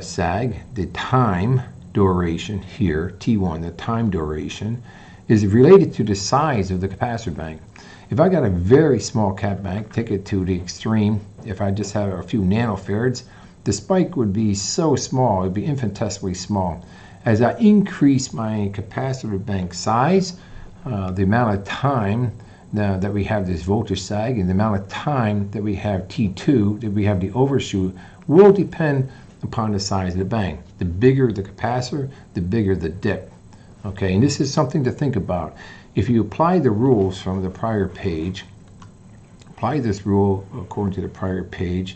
sag, the time duration here, T1, the time duration, is related to the size of the capacitor bank. If I got a very small cap bank, take it to the extreme, if I just have a few nanofarads, the spike would be so small, it would be infinitesimally small. As I increase my capacitor bank size, the amount of time that we have this voltage sag and the amount of time that we have T2, that we have the overshoot, will depend upon the size of the bank. The bigger the capacitor, the bigger the dip. Okay, and this is something to think about. If you apply the rules from the prior page, apply this rule according to the prior page,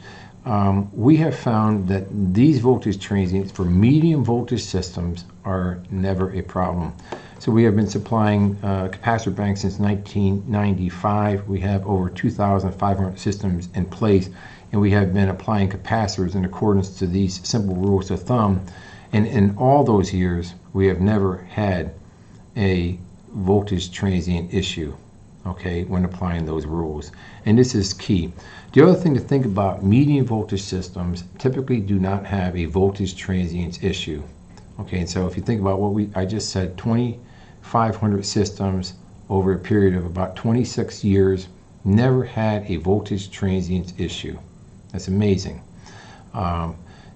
we have found that these voltage transients for medium voltage systems are never a problem. So we have been supplying capacitor banks since 1995. We have over 2,500 systems in place, and we have been applying capacitors in accordance to these simple rules of thumb. And in all those years, we have never had a voltage transient issue. okay, when applying those rules. And this is key. The other thing to think about, medium voltage systems typically do not have a voltage transients issue. Okay, and so if you think about what I just said, 2,500 systems over a period of about 26 years never had a voltage transients issue. That's amazing.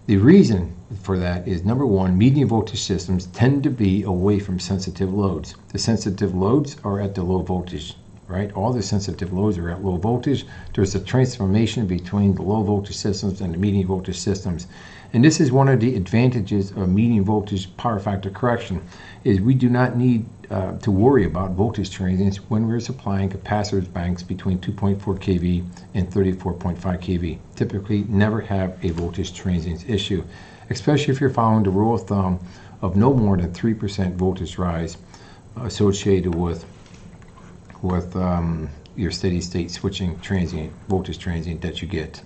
The reason for that is, number one, medium voltage systems tend to be away from sensitive loads. The sensitive loads are at the low voltage, right? All the sensitive loads are at low voltage. There's a transformation between the low voltage systems and the medium voltage systems. And this is one of the advantages of medium voltage power factor correction, is we do not need to worry about voltage transients when we're supplying capacitors banks between 2.4 kV and 34.5 kV. Typically never have a voltage transients issue, especially if you're following the rule of thumb of no more than 3% voltage rise associated with your steady state switching transient, voltage transient that you get.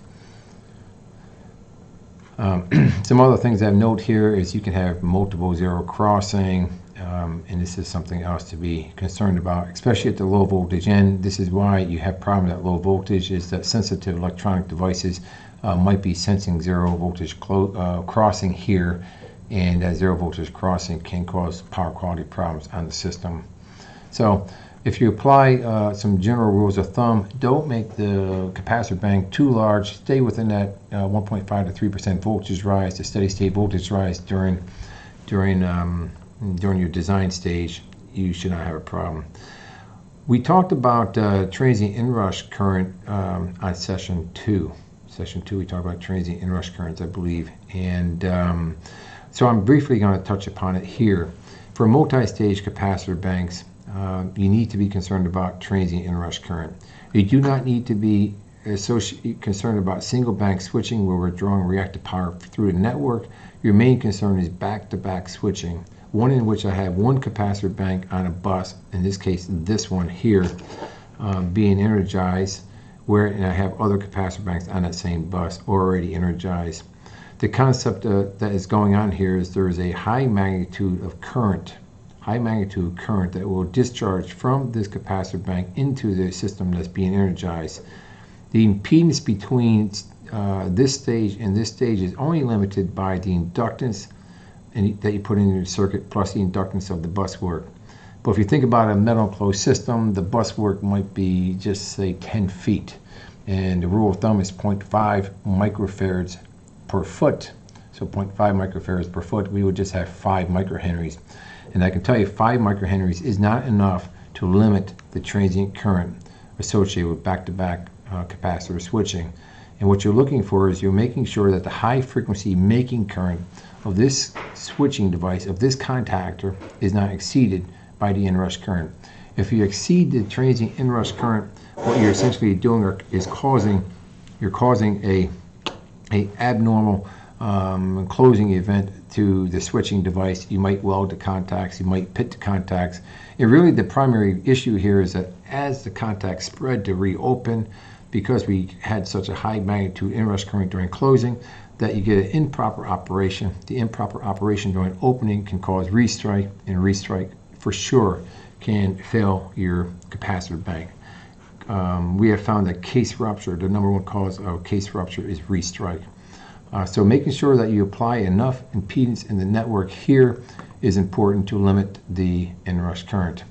Some other things I've noted here is you can have multiple zero crossing, and this is something else to be concerned about, especially at the low voltage end. This is why you have problems at low voltage, is that sensitive electronic devices might be sensing zero voltage crossing here, and that zero voltage crossing can cause power quality problems on the system. So if you apply some general rules of thumb, don't make the capacitor bank too large. Stay within that 1.5 to 3% voltage rise, the steady state voltage rise during your design stage. You should not have a problem. We talked about transient inrush current on session 2. Session 2, we talked about transient inrush currents, I believe. And so I'm briefly going to touch upon it here. For multi-stage capacitor banks, you need to be concerned about transient inrush current. You do not need to be concerned about single bank switching where we're drawing reactive power through the network. Your main concern is back-to-back switching, one in which I have one capacitor bank on a bus, in this case this one here, being energized, and I have other capacitor banks on that same bus already energized. The concept that is going on here is there is a high magnitude current that will discharge from this capacitor bank into the system that's being energized. The impedance between this stage and this stage is only limited by the inductance that you put in your circuit plus the inductance of the buswork. But if you think about a metal enclosed system, the buswork might be just say 10 feet, and the rule of thumb is 0.5 microfarads per foot. So 0.5 microfarads per foot, we would just have 5 microhenries. And I can tell you 5 microhenries is not enough to limit the transient current associated with back-to-back capacitor switching. And what you're looking for is you're making sure that the high frequency making current of this switching device, of this contactor, is not exceeded by the inrush current. If you exceed the transient inrush current, what you're essentially doing is causing a abnormal closing event to the switching device. You might weld the contacts, you might pit the contacts. And really the primary issue here is that as the contacts spread to reopen, because we had such a high magnitude inrush current during closing, that you get an improper operation. The improper operation during opening can cause restrike, and restrike for sure can fail your capacitor bank. We have found that case rupture, the number one cause of case rupture, is restrike. So making sure that you apply enough impedance in the network here is important to limit the inrush current.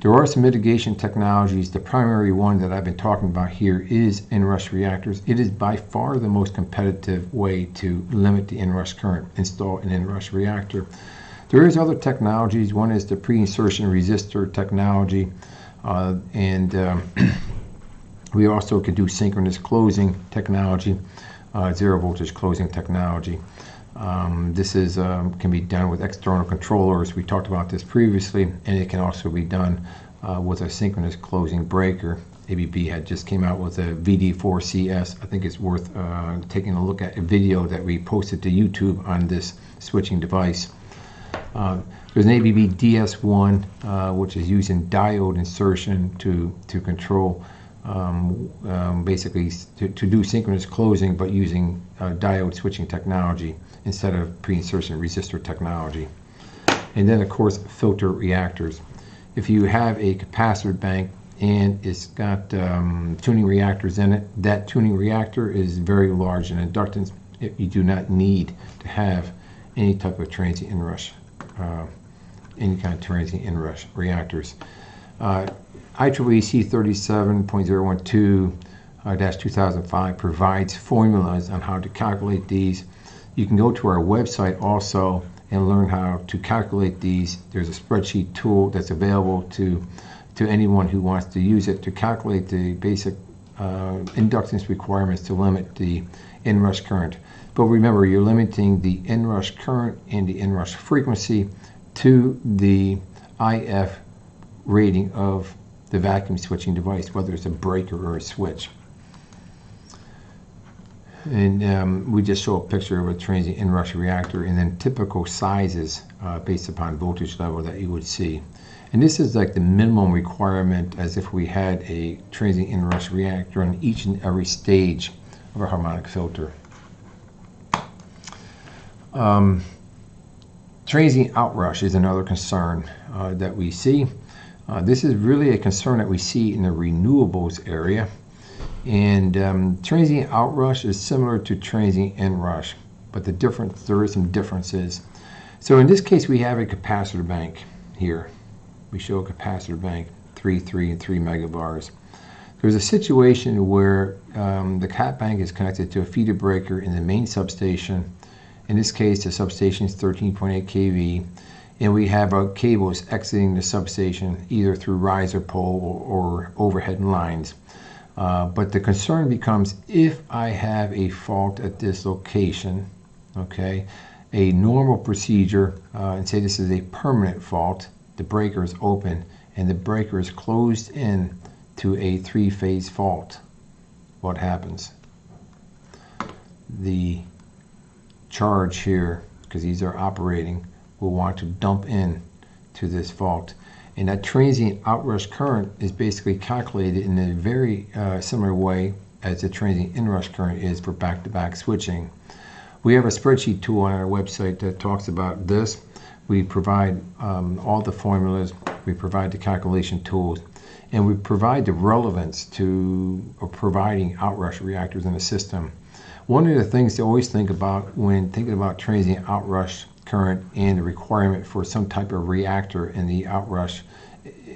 There are some mitigation technologies. The primary one that I've been talking about here is inrush reactors. It is by far the most competitive way to limit the inrush current. Install an inrush reactor. There is other technologies. One is the pre-insertion resistor technology, we also can do synchronous closing technology, zero voltage closing technology. This is can be done with external controllers. We talked about this previously, and it can also be done with a synchronous closing breaker. ABB had just came out with a VD4CS. I think it's worth taking a look at a video that we posted to YouTube on this switching device. There's an ABB DS1, which is using diode insertion to control basically to do synchronous closing, but using diode switching technology instead of pre-insertion resistor technology. And then of course filter reactors. If you have a capacitor bank and it's got tuning reactors in it. That tuning reactor is very large in inductance. You do not need to have any type of transient inrush, any kind of transient inrush reactors. IEEE 37.012-2005 provides formulas on how to calculate these. You can go to our website also and learn how to calculate these. There's a spreadsheet tool that's available to anyone who wants to use it to calculate the basic inductance requirements to limit the inrush current. But remember, you're limiting the inrush current and the inrush frequency to the IF rating of the vacuum switching device, whether it's a breaker or a switch. And we just show a picture of a transient inrush reactor and then typical sizes based upon voltage level that you would see. And this is like the minimum requirement, as if we had a transient inrush reactor on each and every stage of a harmonic filter. Transient outrush is another concern that we see. This is really a concern that we see in the renewables area. And transient outrush is similar to transient inrush, but there is some differences. So in this case, we have a capacitor bank here. We show a capacitor bank, 3, 3, and 3 megabars. There's a situation where the cap bank is connected to a feeder breaker in the main substation. In this case, the substation is 13.8 kV, and we have cables exiting the substation either through riser pole or overhead lines. But the concern becomes, if I have a fault at this location, okay, a normal procedure, and say this is a permanent fault, the breaker is open and the breaker is closed in to a three-phase fault. What happens? The charge here, because these are operating, will want to dump in to this fault. And that transient outrush current is basically calculated in a very similar way as the transient inrush current is for back-to-back switching. We have a spreadsheet tool on our website that talks about this. We provide all the formulas, we provide the calculation tools, and we provide the relevance to providing outrush reactors in the system. One of the things to always think about when thinking about transient outrush current and the requirement for some type of reactor in the outrush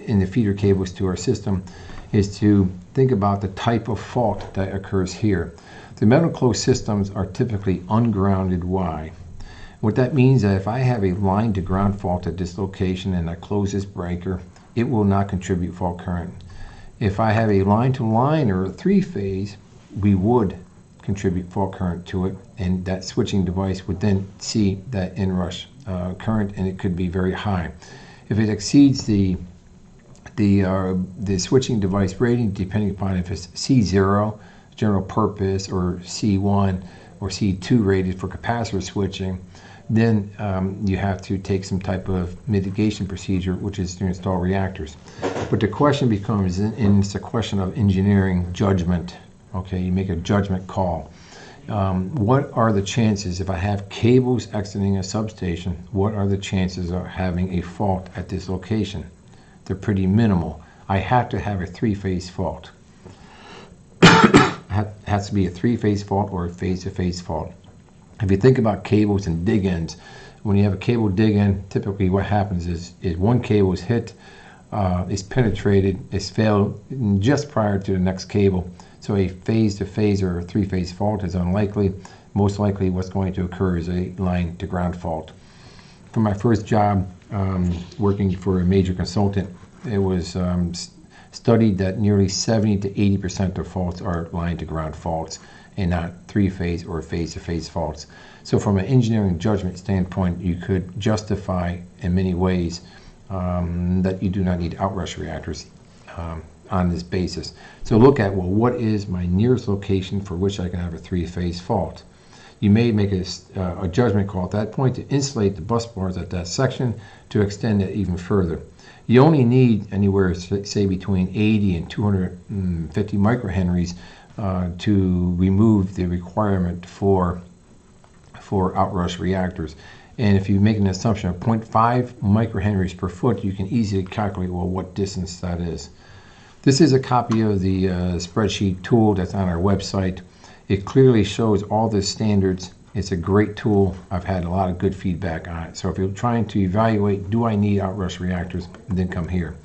in the feeder cables to our system is to think about the type of fault that occurs here. The metal closed systems are typically ungrounded Y. What that means is that if I have a line to ground fault at this location and I close this breaker, it will not contribute fault current. If I have a line to line or a three-phase, we would contribute fault current to it, and that switching device would then see that inrush current, and it could be very high. If it exceeds the switching device rating, depending upon if it's C0, general purpose, or C1 or C2 rated for capacitor switching, then you have to take some type of mitigation procedure, which is to install reactors. But the question becomes, and it's a question of engineering judgment. Okay, you make a judgment call. What are the chances, if I have cables exiting a substation, what are the chances of having a fault at this location? They're pretty minimal. I have to have a three-phase fault. It has to be a three-phase fault or a phase-to-phase fault. If you think about cables and dig-ins, when you have a cable dig-in, typically what happens is one cable is hit, is penetrated, is failed just prior to the next cable. So a phase-to-phase or a three-phase fault is unlikely. Most likely what's going to occur is a line-to-ground fault. For my first job working for a major consultant, it was studied that nearly 70 to 80% of faults are line-to-ground faults and not three-phase or phase-to-phase faults. So from an engineering judgment standpoint, you could justify in many ways that you do not need outrush reactors on this basis. So look at, well, what is my nearest location for which I can have a three-phase fault? You may make a judgment call at that point to insulate the bus bars at that section to extend it even further. You only need anywhere, say, between 80 and 250 microhenries to remove the requirement for outrush reactors. And if you make an assumption of 0.5 microhenries per foot, you can easily calculate, well, what distance that is. This is a copy of the spreadsheet tool that's on our website. It clearly shows all the standards. It's a great tool. I've had a lot of good feedback on it. So if you're trying to evaluate, do I need Outrush reactors, then come here.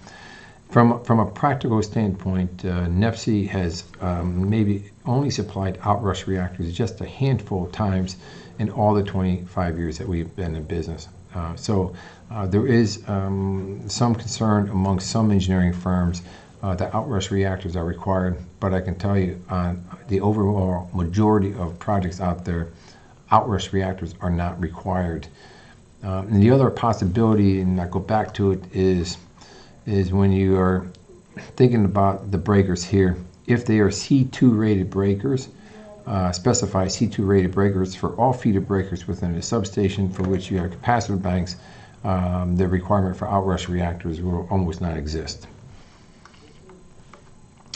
From a practical standpoint, NEPSI has maybe only supplied Outrush reactors just a handful of times in all the 25 years that we've been in business. So there is some concern among some engineering firms that Outrush reactors are required, but I can tell you on the overall majority of projects out there, Outrush reactors are not required. And the other possibility, and I go back to it, is when you are thinking about the breakers here, if they are C2 rated breakers, specify C2 rated breakers for all feeder breakers within a substation for which you have capacitor banks, the requirement for Outrush reactors will almost not exist.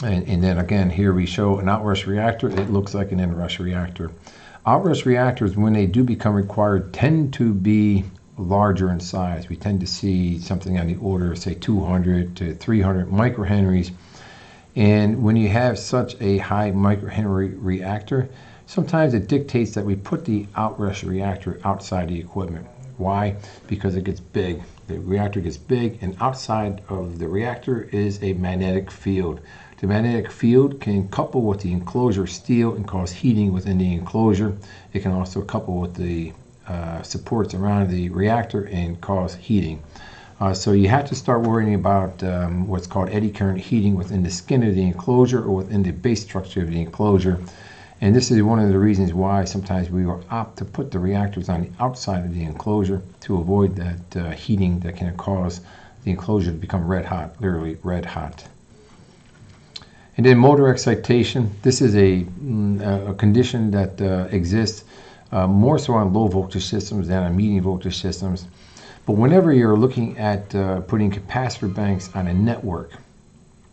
And then again, here we show an Outrush reactor. It looks like an Inrush reactor. Outrush reactors, when they do become required, tend to be larger in size. We tend to see something on the order of, say, 200 to 300 microhenries. And when you have such a high microhenry reactor, sometimes it dictates that we put the Outrush reactor outside the equipment. Why? Because it gets big. The reactor gets big, and outside of the reactor is a magnetic field. The magnetic field can couple with the enclosure steel and cause heating within the enclosure. It can also couple with the supports around the reactor and cause heating. So you have to start worrying about what's called eddy current heating within the skin of the enclosure or within the base structure of the enclosure. And this is one of the reasons why sometimes we opt to put the reactors on the outside of the enclosure to avoid that heating that can cause the enclosure to become red hot, literally red hot. And then motor excitation. This is a condition that exists more so on low voltage systems than on medium voltage systems. But whenever you're looking at putting capacitor banks on a network,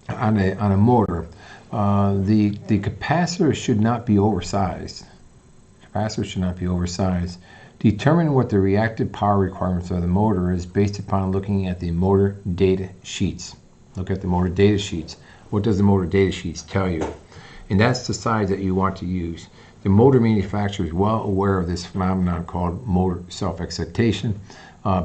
on a motor, the capacitor should not be oversized. Capacitor should not be oversized. Determine what the reactive power requirements of the motor is based upon looking at the motor data sheets. Look at the motor data sheets. What does the motor data sheets tell you? And that's the size that you want to use. The motor manufacturer is well aware of this phenomenon called motor self-excitation.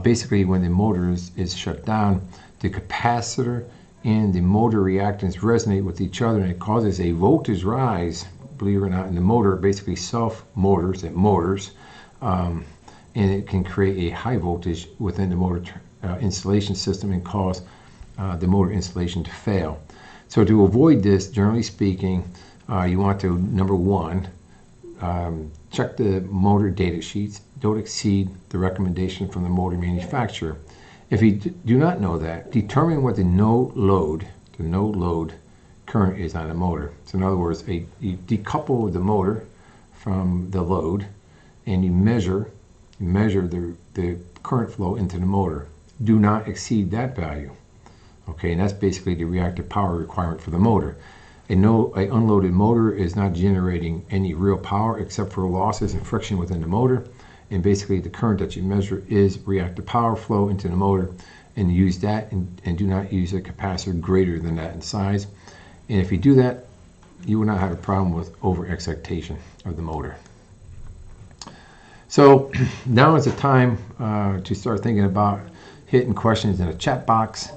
Basically, when the motor is shut down, the capacitor and the motor reactance resonate with each other, and it causes a voltage rise, believe it or not, in the motor. Basically self-motors, and it can create a high voltage within the motor installation system and cause the motor installation to fail. So to avoid this, generally speaking, you want to, number one, check the motor data sheets. Don't exceed the recommendation from the motor manufacturer. If you do not know that, determine what the no load current is on the motor. So in other words, you decouple the motor from the load, and you measure the current flow into the motor. Do not exceed that value. Okay, and that's basically the reactive power requirement for the motor. An unloaded motor is not generating any real power except for losses and friction within the motor. And basically the current that you measure is reactive power flow into the motor, and use that, and do not use a capacitor greater than that in size. And if you do that, you will not have a problem with over-excitation of the motor. So now is the time to start thinking about hitting questions in a chat box.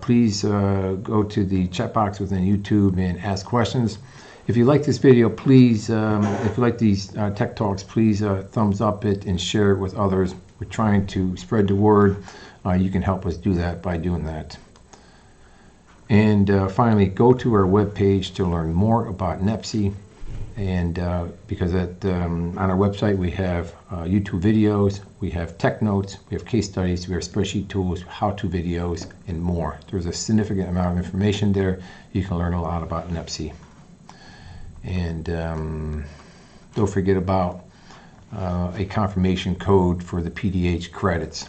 Please go to the chat box within YouTube and ask questions. If you like this video, please, if you like these tech talks, please thumbs up it and share it with others. We're trying to spread the word. You can help us do that by doing that. And finally, go to our webpage to learn more about NEPSI. And because on our website we have YouTube videos, we have tech notes, we have case studies, we have spreadsheet tools, how-to videos, and more. There's a significant amount of information there. You can learn a lot about NEPSI. And don't forget about a confirmation code for the PDH credits.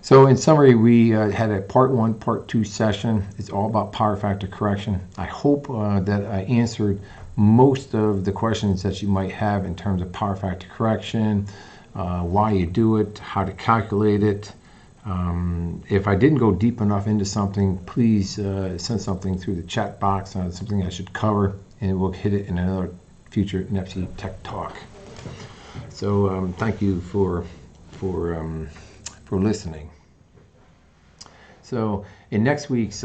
So in summary, we had a part 1, part 2 session. It's all about power factor correction. I hope that I answered most of the questions that you might have in terms of power factor correction, why you do it, how to calculate it, If I didn't go deep enough into something, please send something through the chat box on something I should cover, and we'll hit it in another future NEPSI Tech Talk. So thank you for listening. So in next week's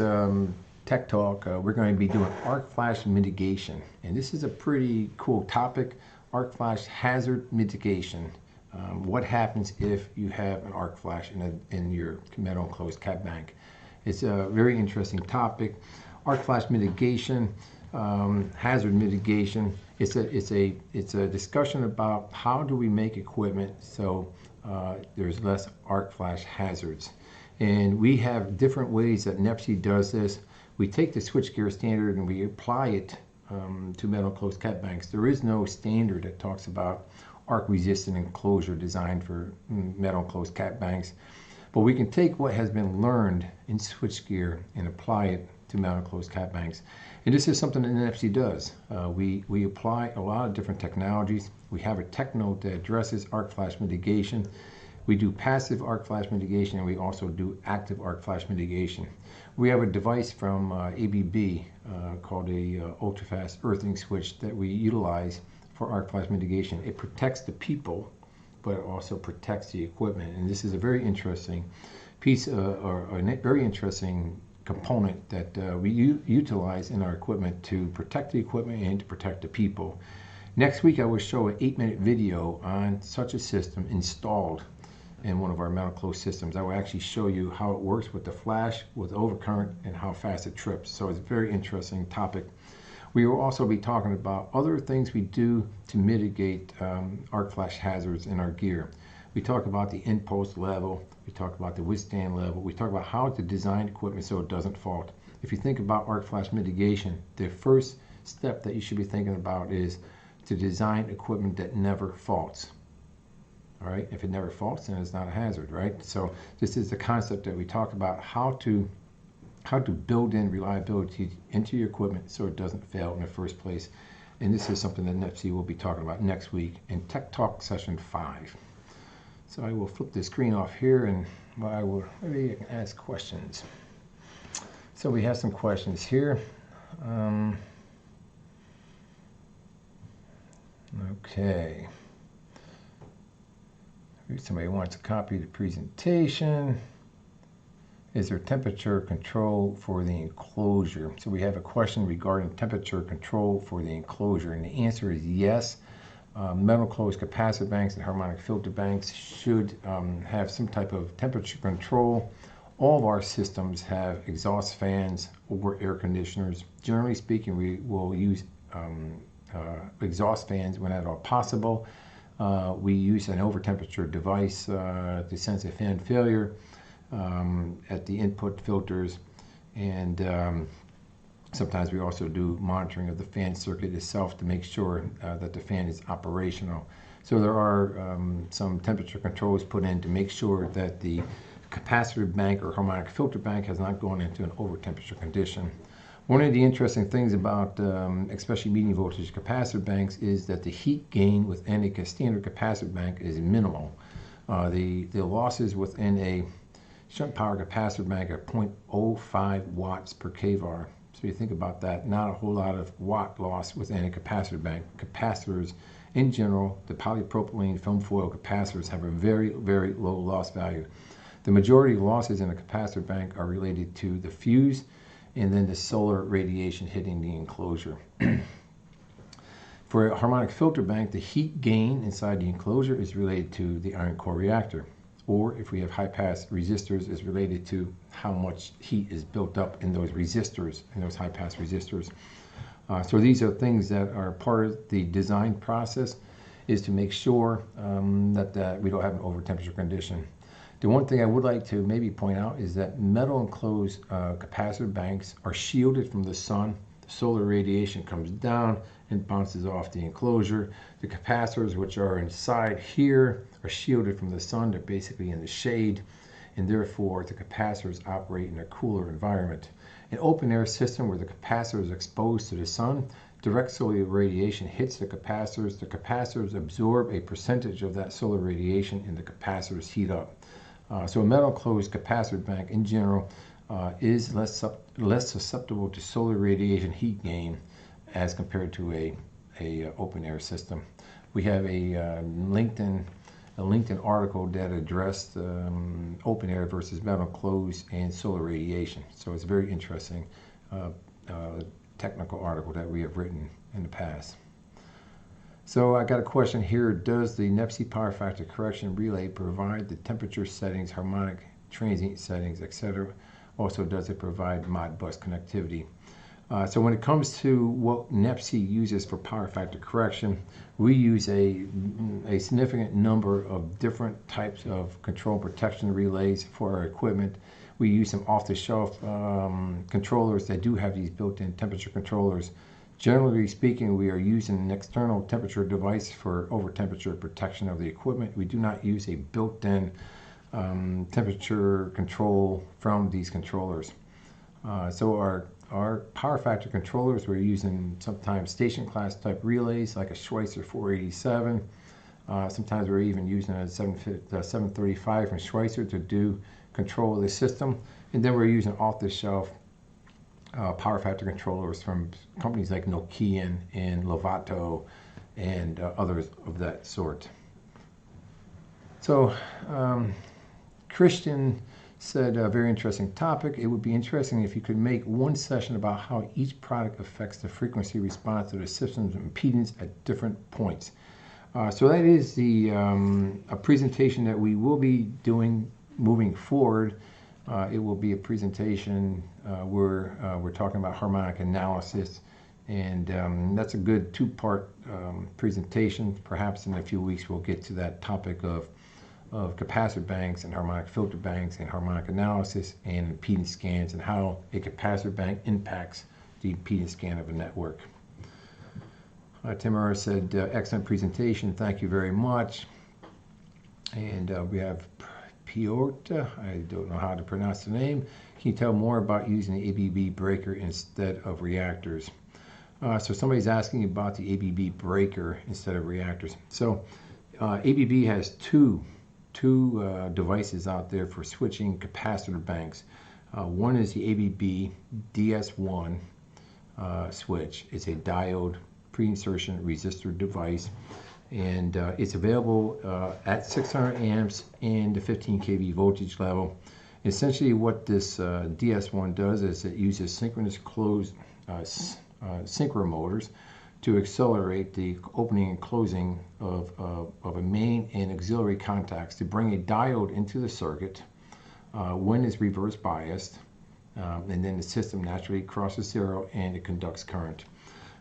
Tech Talk, we're going to be doing arc flash mitigation, and this is a pretty cool topic: arc flash hazard mitigation. What happens if you have an arc flash in your metal enclosed cap bank? It's a very interesting topic. Arc flash mitigation, hazard mitigation. It's a discussion about how do we make equipment so there's less arc flash hazards. And we have different ways that NEPSI does this. We take the switchgear standard and we apply it to metal enclosed cap banks. There is no standard that talks about arc resistant enclosure designed for metal enclosed cap banks, but we can take what has been learned in switchgear and apply it to metal enclosed cap banks. And this is something that NEPSI does. We apply a lot of different technologies. We have a tech note that addresses arc flash mitigation. We do passive arc flash mitigation, and we also do active arc flash mitigation. We have a device from ABB called a ultra-fast earthing switch that we utilize for arc flash mitigation. It protects the people, but it also protects the equipment. And this is a very interesting piece, or a very interesting component that we utilize in our equipment to protect the equipment and to protect the people. Next week, I will show an 8-minute video on such a system installed in one of our metal closed systems. I will actually show you how it works with the flash, with overcurrent, and how fast it trips. So it's a very interesting topic. We will also be talking about other things we do to mitigate arc flash hazards in our gear. We talk about the impulse level, we talk about the withstand level, we talk about how to design equipment so it doesn't fault. If you think about arc flash mitigation, the first step that you should be thinking about is to design equipment that never faults. All right, if it never faults, then it's not a hazard, right? So this is the concept that we talk about, how to build in reliability into your equipment so it doesn't fail in the first place. And this is something that NEPSI will be talking about next week in Tech Talk Session 5. So I will flip the screen off here, and maybe I can ask questions. So we have some questions here. Okay. Somebody wants to copy the presentation. Is there temperature control for the enclosure? So we have a question regarding temperature control for the enclosure, and the answer is yes. Metal closed capacitor banks and harmonic filter banks should have some type of temperature control. All of our systems have exhaust fans or air conditioners. Generally speaking, we will use exhaust fans when at all possible. We use an over temperature device to sense a fan failure at the input filters, and sometimes we also do monitoring of the fan circuit itself to make sure that the fan is operational. So there are some temperature controls put in to make sure that the capacitor bank or harmonic filter bank has not gone into an over temperature condition. One of the interesting things about especially medium voltage capacitor banks is that the heat gain within a standard capacitor bank is minimal. The losses within a shunt power capacitor bank are 0.05 watts per kVAR. So you think about that, not a whole lot of watt loss within a capacitor bank. Capacitors in general, the polypropylene film foil capacitors have a very, very low loss value. The majority of losses in a capacitor bank are related to the fuse and then the solar radiation hitting the enclosure. For a harmonic filter bank, the heat gain inside the enclosure is related to the iron core reactor. Or if we have high pass resistors, is related to how much heat is built up in those resistors, in those high pass resistors. So these are things that are part of the design process, is to make sure that we don't have an over temperature condition. The one thing I would like to maybe point out is that metal enclosed capacitor banks are shielded from the sun. The solar radiation comes down and bounces off the enclosure. The capacitors, which are inside here, are shielded from the sun. They're basically in the shade, and therefore the capacitors operate in a cooler environment. An open air system where the capacitor is exposed to the sun, direct solar radiation hits the capacitors. The capacitors absorb a percentage of that solar radiation and the capacitors heat up. So a metal closed capacitor bank in general is less susceptible to solar radiation heat gain as compared to a open air system. We have a LinkedIn article that addressed open air versus metal closed and solar radiation. So it's a very interesting technical article that we have written in the past. So I got a question here. Does the NEPSI power factor correction relay provide the temperature settings, harmonic, transient settings, etc.? Also, does it provide Modbus connectivity? So when it comes to what NEPSI uses for power factor correction, we use a significant number of different types of control protection relays for our equipment. We use some off-the-shelf controllers that do have these built-in temperature controllers. Generally speaking, we are using an external temperature device for over-temperature protection of the equipment. We do not use a built-in temperature control from these controllers. So our power factor controllers, we're using sometimes station class type relays like a Schweitzer 487. Sometimes we're even using a 735 from Schweitzer to do control of the system. And then we're using off-the-shelf power factor controllers from companies like Nokian and Lovato and others of that sort. So Christian said a very interesting topic. It would be interesting if you could make one session about how each product affects the frequency response to the system's impedance at different points. So that is a presentation that we will be doing moving forward. It will be a presentation where we're talking about harmonic analysis, and that's a good two-part presentation. Perhaps in a few weeks we'll get to that topic of capacitor banks and harmonic filter banks and harmonic analysis and impedance scans and how a capacitor bank impacts the impedance scan of a network. Tamara said, excellent presentation, thank you very much. And we have Piotr, I don't know how to pronounce the name. Can you tell more about using the ABB breaker instead of reactors? So somebody's asking about the ABB breaker instead of reactors. So ABB has two devices out there for switching capacitor banks. One is the ABB DS1 switch. It's a diode pre-insertion resistor device, and it's available at 600 amps and the 15 kV voltage level. Essentially what this DS1 does is it uses synchronous closed synchro motors to accelerate the opening and closing of a main and auxiliary contacts to bring a diode into the circuit when it's reverse biased, and then the system naturally crosses zero and it conducts current.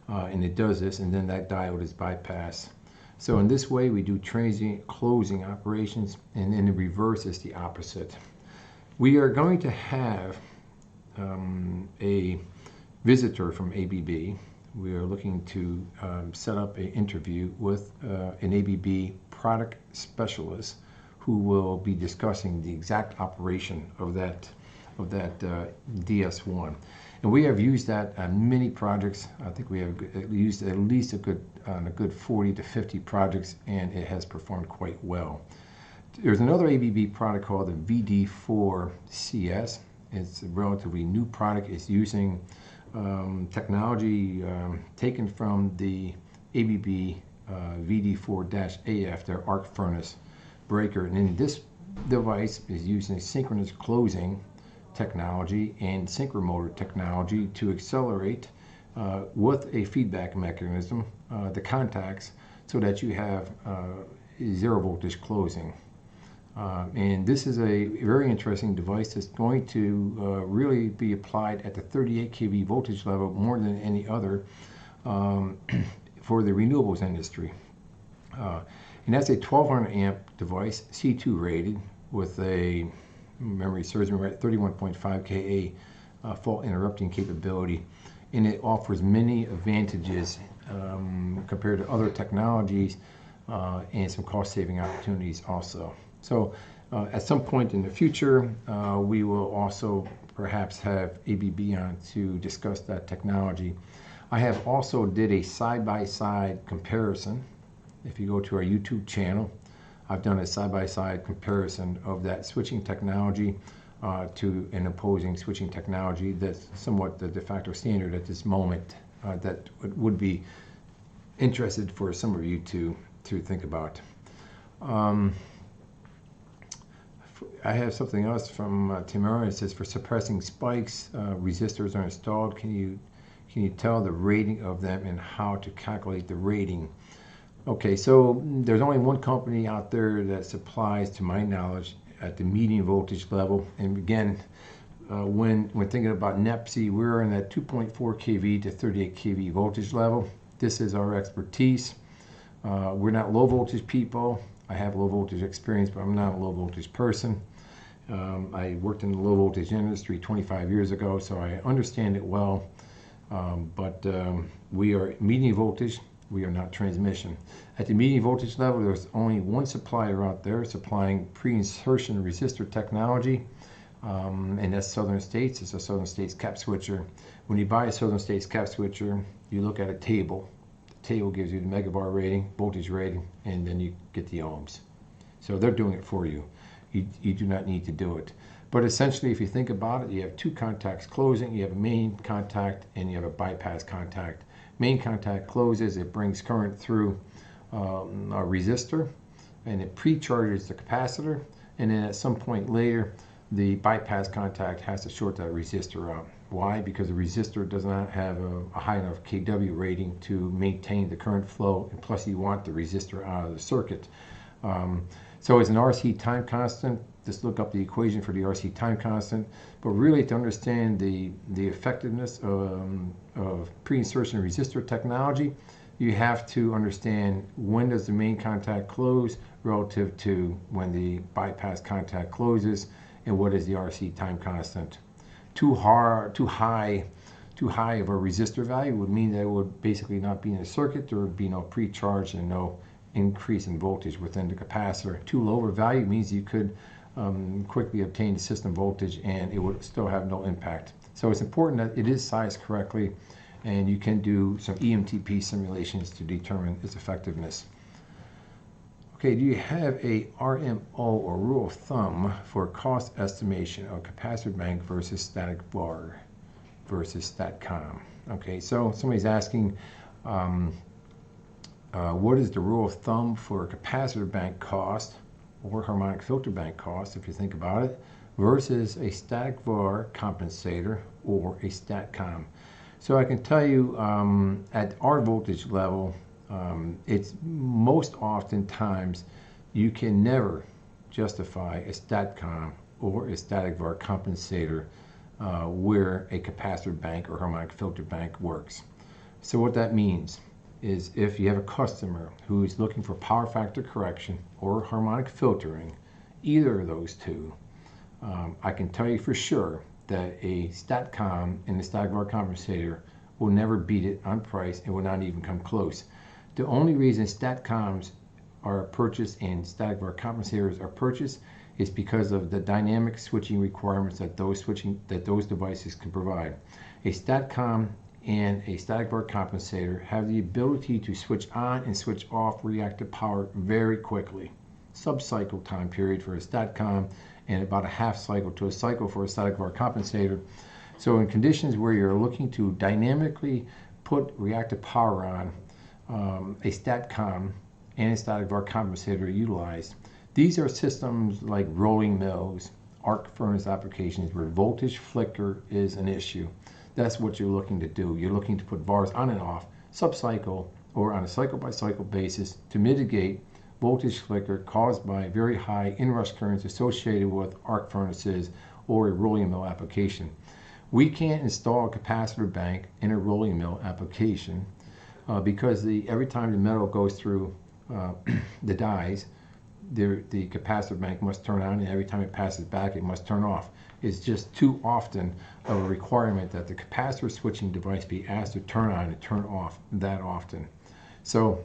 And it does this, and then that diode is bypassed. So in this way we do transient closing operations, and then in reverse is the opposite. We are going to have a visitor from ABB. We are looking to set up an interview with an ABB product specialist who will be discussing the exact operation of that DS1. And we have used that on many projects. I think we have used at least a good 40 to 50 projects, and it has performed quite well. There's another ABB product called the VD4CS. It's a relatively new product. It's using technology taken from the ABB VD4-AF, their arc furnace breaker. And then this device is using synchronous closing technology and synchromotor technology to accelerate with a feedback mechanism the contacts so that you have zero voltage closing. And this is a very interesting device that's going to really be applied at the 38 kV voltage level more than any other for the renewables industry. And that's a 1200 amp device, C2 rated, with a, memory serves me right, 31.5 Ka fault interrupting capability. And it offers many advantages compared to other technologies and some cost saving opportunities also. So at some point in the future, we will also perhaps have ABB on to discuss that technology. I have also did a side-by-side comparison. If you go to our YouTube channel, I've done a side-by-side comparison of that switching technology to an opposing switching technology that's somewhat the de facto standard at this moment that would be interested for some of you to think about. I have something else from Tamara. It says, for suppressing spikes, resistors are installed. Can you tell the rating of them and how to calculate the rating? Okay, so there's only one company out there that supplies, to my knowledge, at the medium voltage level. And again, when thinking about NEPSI, we're in that 2.4 kV to 38 kV voltage level. This is our expertise. We're not low voltage people. I have low voltage experience, but I'm not a low voltage person. I worked in the low voltage industry 25 years ago, so I understand it well. But we are medium voltage. We are not transmission. At the medium voltage level, there's only one supplier out there supplying pre-insertion resistor technology, and that's Southern States. It's a Southern States cap switcher. When you buy a Southern States cap switcher, you look at a table. The table gives you the megavar rating, voltage rating, and then you get the ohms. So they're doing it for you. You do not need to do it. But essentially, if you think about it, you have two contacts closing. You have a main contact and you have a bypass contact. Main contact closes, it brings current through a resistor, and it pre-charges the capacitor, and then at some point later the bypass contact has to short that resistor out. Why? Because the resistor does not have a high enough kW rating to maintain the current flow, and plus you want the resistor out of the circuit. So it's an RC time constant. Just look up the equation for the RC time constant. But really, to understand the effectiveness of pre-insertion resistor technology, you have to understand when does the main contact close relative to when the bypass contact closes, and what is the RC time constant. Too high of a resistor value would mean that it would basically not be in the circuit. There would be no pre-charge and no increase in voltage within the capacitor. Too low a value means you could quickly obtain the system voltage and it would still have no impact. So it's important that it is sized correctly, and you can do some EMTP simulations to determine its effectiveness. Okay, do you have a RMO or rule of thumb for cost estimation of capacitor bank versus static VAR versus StatCom? Okay, so somebody's asking, what is the rule of thumb for a capacitor bank cost or harmonic filter bank cost, if you think about it, versus a static VAR compensator or a StatCom? So I can tell you at our voltage level, it's most often times you can never justify a StatCom or a static VAR compensator where a capacitor bank or harmonic filter bank works. So what that means is if you have a customer who is looking for power factor correction or harmonic filtering, either of those two, I can tell you for sure that a StatCom and the static VAR compensator will never beat it on price and will not even come close. The only reason StatComs are purchased and static VAR compensators are purchased is because of the dynamic switching requirements that those devices can provide. A StatCom and a static VAR compensator have the ability to switch on and switch off reactive power very quickly. Sub-cycle time period for a StatCom and about a half cycle to a cycle for a static VAR compensator. So in conditions where you're looking to dynamically put reactive power on, a StatCom and a static VAR compensator are utilized. These are systems like rolling mills, arc furnace applications where voltage flicker is an issue. That's what you're looking to do. You're looking to put VARs on and off, sub-cycle or on a cycle-by-cycle basis to mitigate voltage flicker caused by very high inrush currents associated with arc furnaces or a rolling mill application. We can't install a capacitor bank in a rolling mill application because every time the metal goes through the dies, the capacitor bank must turn on, and every time it passes back, it must turn off. It's just too often of a requirement that the capacitor switching device be asked to turn on and turn off that often. So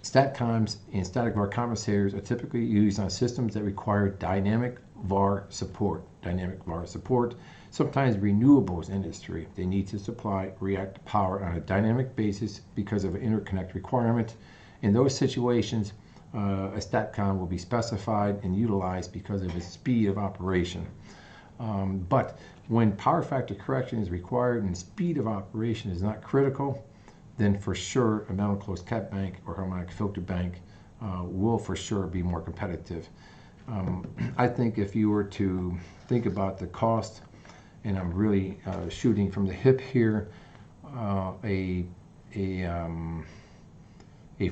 StatComs and static VAR compensators are typically used on systems that require dynamic VAR support. Dynamic VAR support. Sometimes renewables industry, they need to supply reactive power on a dynamic basis because of an interconnect requirement. In those situations, a StatCom will be specified and utilized because of its speed of operation. But when power factor correction is required and speed of operation is not critical, then for sure a metal closed cap bank or harmonic filter bank will for sure be more competitive. I think if you were to think about the cost, and I'm really shooting from the hip here, a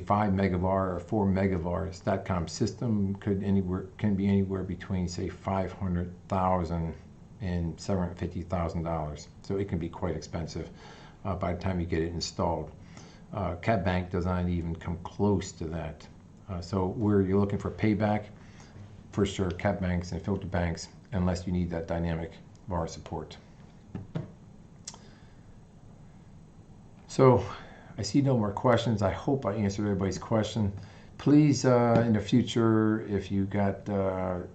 5 megavar or 4 megavar StatCom system can be anywhere between, say, $500,000 and $750,000. So it can be quite expensive by the time you get it installed. Cap bank does not even come close to that. So where you're looking for payback, for sure, cap banks and filter banks, unless you need that dynamic VAR support. So I see no more questions. I hope I answered everybody's question. Please, in the future, if you got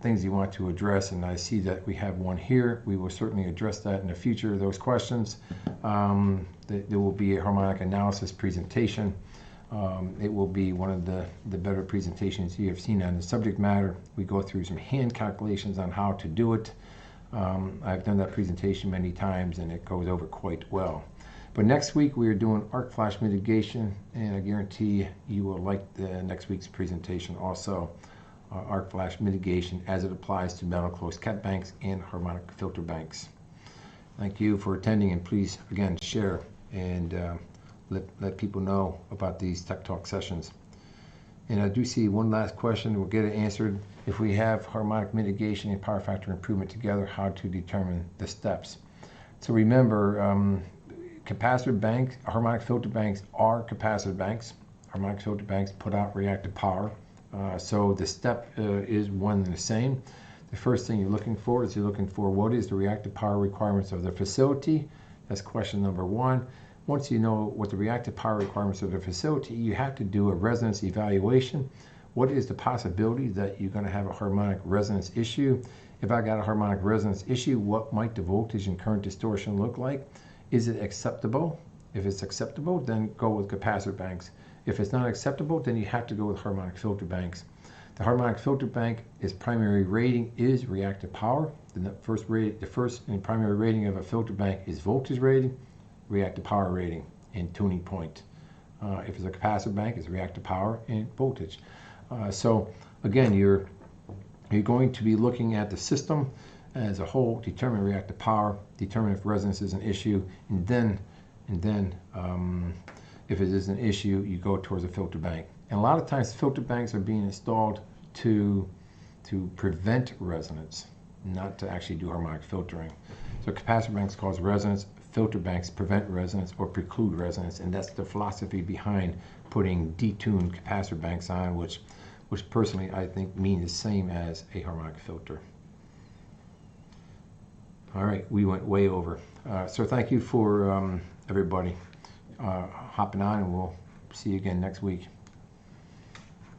things you want to address, and I see that we have one here, we will certainly address that in the future, those questions. There will be a harmonic analysis presentation. It will be one of the better presentations you have seen on the subject matter. We go through some hand calculations on how to do it. I've done that presentation many times, and it goes over quite well. But next week we are doing arc flash mitigation, and I guarantee you will like the next week's presentation also. Arc flash mitigation as it applies to metal closed cap banks and harmonic filter banks. Thank you for attending, and please again share and let people know about these Tech Talk sessions. And I do see one last question. We'll get it answered. If we have harmonic mitigation and power factor improvement together, how to determine the steps? So remember, capacitor banks, harmonic filter banks are capacitor banks. Harmonic filter banks put out reactive power. So the step is one and the same. The first thing you're looking for is what is the reactive power requirements of the facility? That's question number one. Once you know what the reactive power requirements of the facility, you have to do a resonance evaluation. What is the possibility that you're going to have a harmonic resonance issue? If I got a harmonic resonance issue, what might the voltage and current distortion look like? Is it acceptable? If it's acceptable, then go with capacitor banks. If it's not acceptable, then you have to go with harmonic filter banks. The harmonic filter bank, its primary rating is reactive power. The first and primary rating of a filter bank is voltage rating, reactive power rating, and tuning point. If it's a capacitor bank, it's reactive power and voltage. So again, you're going to be looking at the system as a whole, determine reactive power, determine if resonance is an issue, and then if it is an issue, you go towards a filter bank. And a lot of times filter banks are being installed to prevent resonance, not to actually do harmonic filtering. So capacitor banks cause resonance, filter banks prevent resonance or preclude resonance, and that's the philosophy behind putting detuned capacitor banks on, which personally I think mean the same as a harmonic filter. All right, we went way over. So thank you for everybody hopping on, and we'll see you again next week.